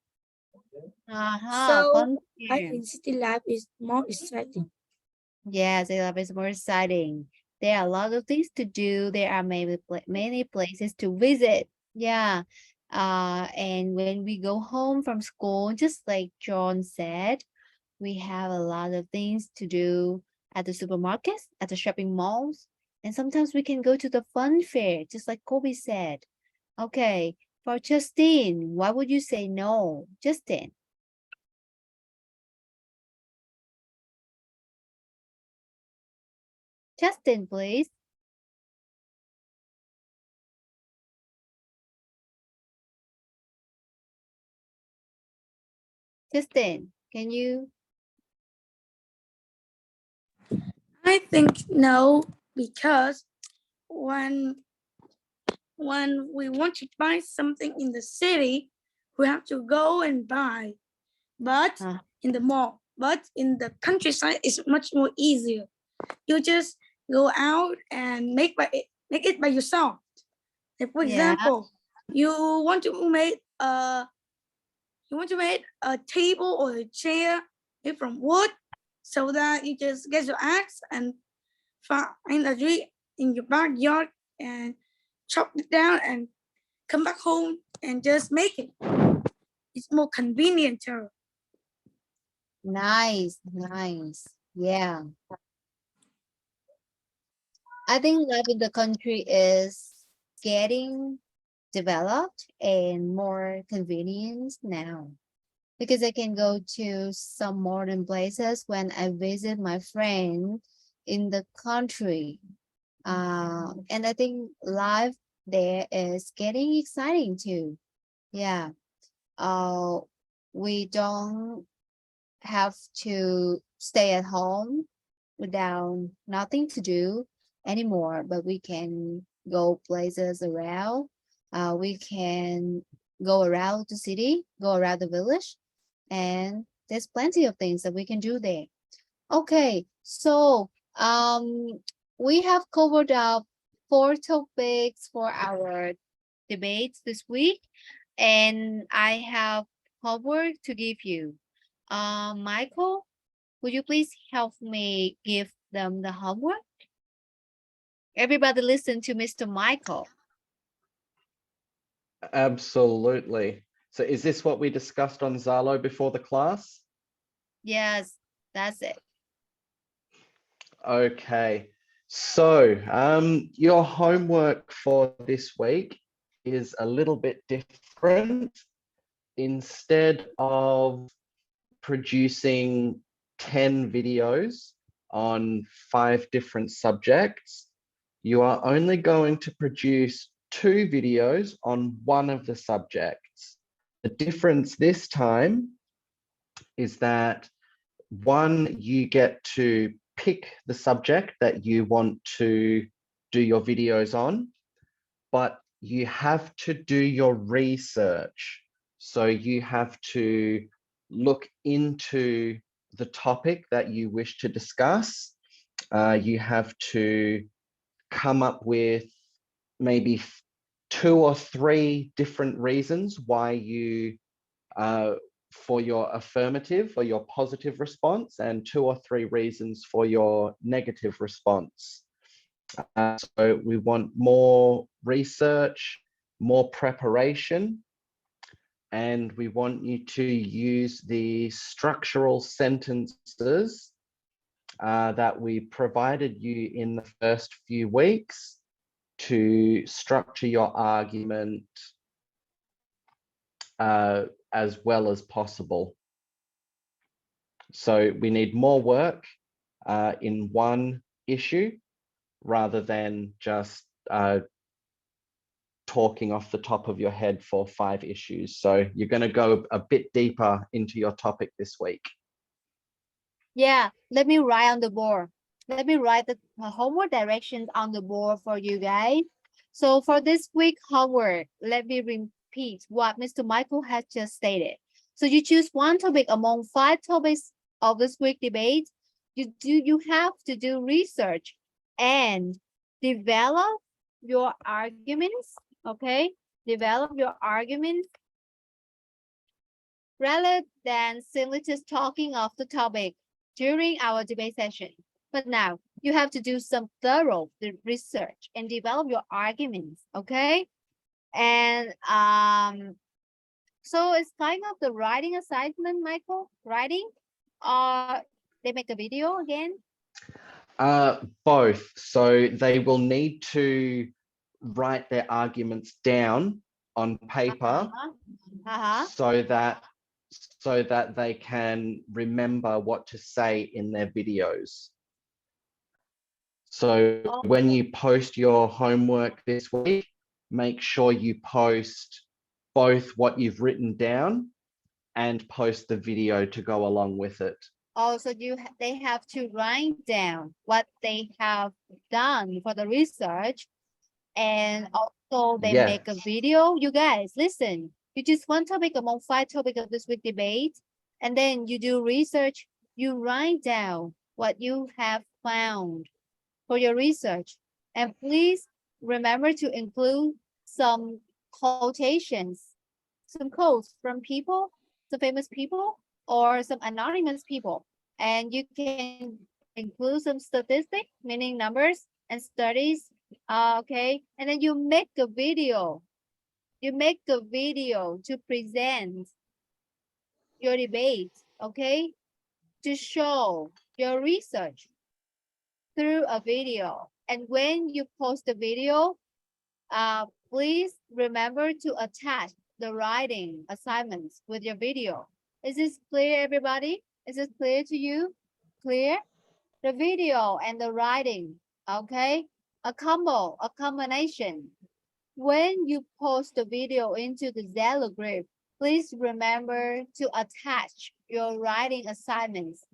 So I think city life is more exciting. Yes, city life is more exciting. There are a lot of things to do. There are many places to visit. Yeah. And when we go home from school, just like John said, we have a lot of things to do at the supermarkets, at the shopping malls, and sometimes we can go to the fun fair, just like Kobe said. Okay, for Justine, why would you say no? Justin. Justin, please. Justin, can you? I think no, because when we want to buy something in the city, we have to go and buy, but in the mall. But in the countryside, it's much more easier. You just go out and make it by yourself. Like for example, you want to make a table or a chair made from wood, so that you just get your axe and find a tree in your backyard and chop it down and come back home and just make it. It's more convenient. Nice. Yeah. I think life in the country is getting developed and more convenient now, because I can go to some modern places when I visit my friend in the country. And I think life there is getting exciting too. Yeah. we don't have to stay at home without nothing to do anymore, but we can go places around. We can go around the city, go around the village, and there's plenty of things that we can do there. Okay, so we have covered up 4 topics for our debates this week, and I have homework to give you. Michael, would you please help me give them the homework? Everybody listen to Mr. Michael. Absolutely. So is this what we discussed on Zalo before the class? Yes, that's it. Okay. So your homework for this week is a little bit different. Instead of producing 10 videos on 5 different subjects, you are only going to produce 2 videos on one of the subjects. The difference this time is that one, you get to pick the subject that you want to do your videos on, but you have to do your research. So you have to look into the topic that you wish to discuss. You have to come up with maybe 2 or 3 different reasons why you for your affirmative or your positive response, and 2 or 3 reasons for your negative response. So we want more research, more preparation, and we want you to use the structural sentences that we provided you in the first few weeks to structure your argument as well as possible. So we need more work in one issue rather than just talking off the top of your head for 5 issues. So you're going to go a bit deeper into your topic this week. Yeah, let me write on the board. Let me write the homework directions on the board for you guys. So for this week homework, let me repeat what Mr. Michael has just stated. So you choose one topic among 5 topics of this week debate. You have to do research and develop your arguments, okay? Develop your arguments rather than simply just talking off the topic during our debate session. But now you have to do some thorough research and develop your arguments, okay? And so it's kind of the writing assignment, Michael, writing, they make a video again? Both. So they will need to write their arguments down on paper so that they can remember what to say in their videos. So when you post your homework this week, make sure you post both what you've written down and post the video to go along with it. Oh, so they have to write down what they have done for the research, and also they make a video. You guys, listen. You choose one topic among 5 topics of this week debate, and then you do research. You write down what you have found for your research, and please remember to include some quotations, some quotes from people, some famous people, or some anonymous people. And you can include some statistics, meaning numbers and studies, okay? And then you make a video. You make a video to present your debate, okay? To show your research through a video. And when you post the video, please remember to attach the writing assignments with your video. Is this clear, everybody? Is this clear to you? Clear? The video and the writing, okay? A combo, a combination. When you post the video into the Zalo group, please remember to attach your writing assignments,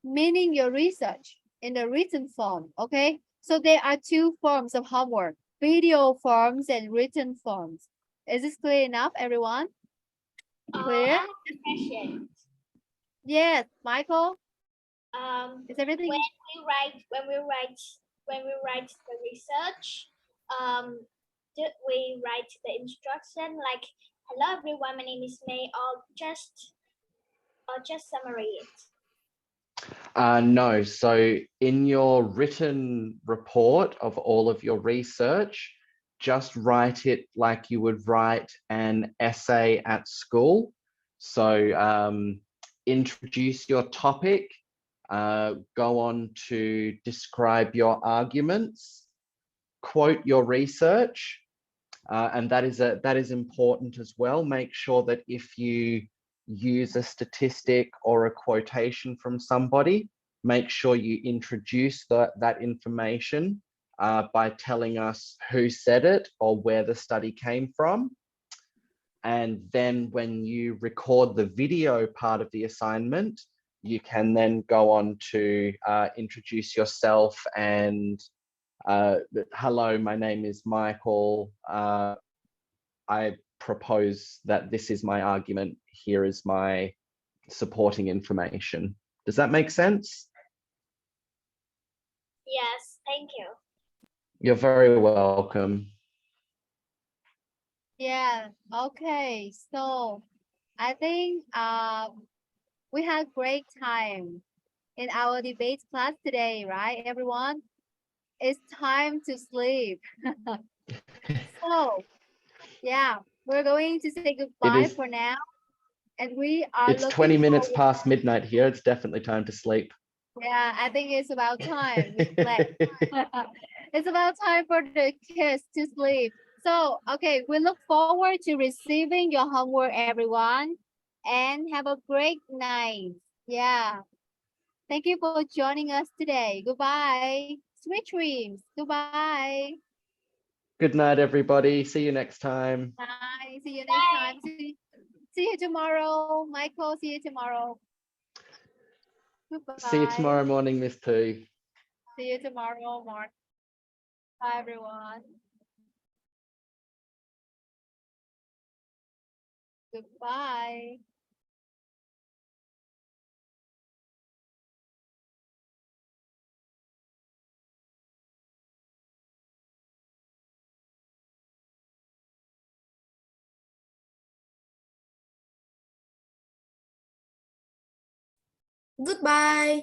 meaning your research, in the written form, okay? So there are two forms of homework, video forms and written forms. Is this clear enough, everyone? Clear? I have a question. Yes, Michael, Is everything? when we write the research, did we write the instruction like hello everyone, my name is May, or just summary it? No, so in your written report of all of your research, just write it like you would write an essay at school. So introduce your topic, go on to describe your arguments, quote your research, and that is important as well. Make sure that if you use a statistic or a quotation from somebody, make sure you introduce that information by telling us who said it or where the study came from. And then when you record the video part of the assignment, you can then go on to introduce yourself and hello, my name is Michael. I propose that this is my argument. Here is my supporting information. Does that make sense? Yes, thank you. You're very welcome. Yeah, okay. So I think we had great time in our debate class today, right, everyone? It's time to sleep. So yeah, we're going to say goodbye for now. And we are It's looking 20 minutes forward. past midnight here. It's definitely time to sleep. Yeah, I think it's about time. It's about time for the kids to sleep. So, okay, we look forward to receiving your homework, everyone, and have a great night. Yeah. Thank you for joining us today. Goodbye. Sweet dreams. Goodbye. Good night, everybody. See you next time. Bye. See you next time. See you tomorrow. Michael, see you tomorrow. Goodbye. See you tomorrow morning, Miss Pooh. See you tomorrow, Mark. Bye, everyone. Goodbye. Goodbye.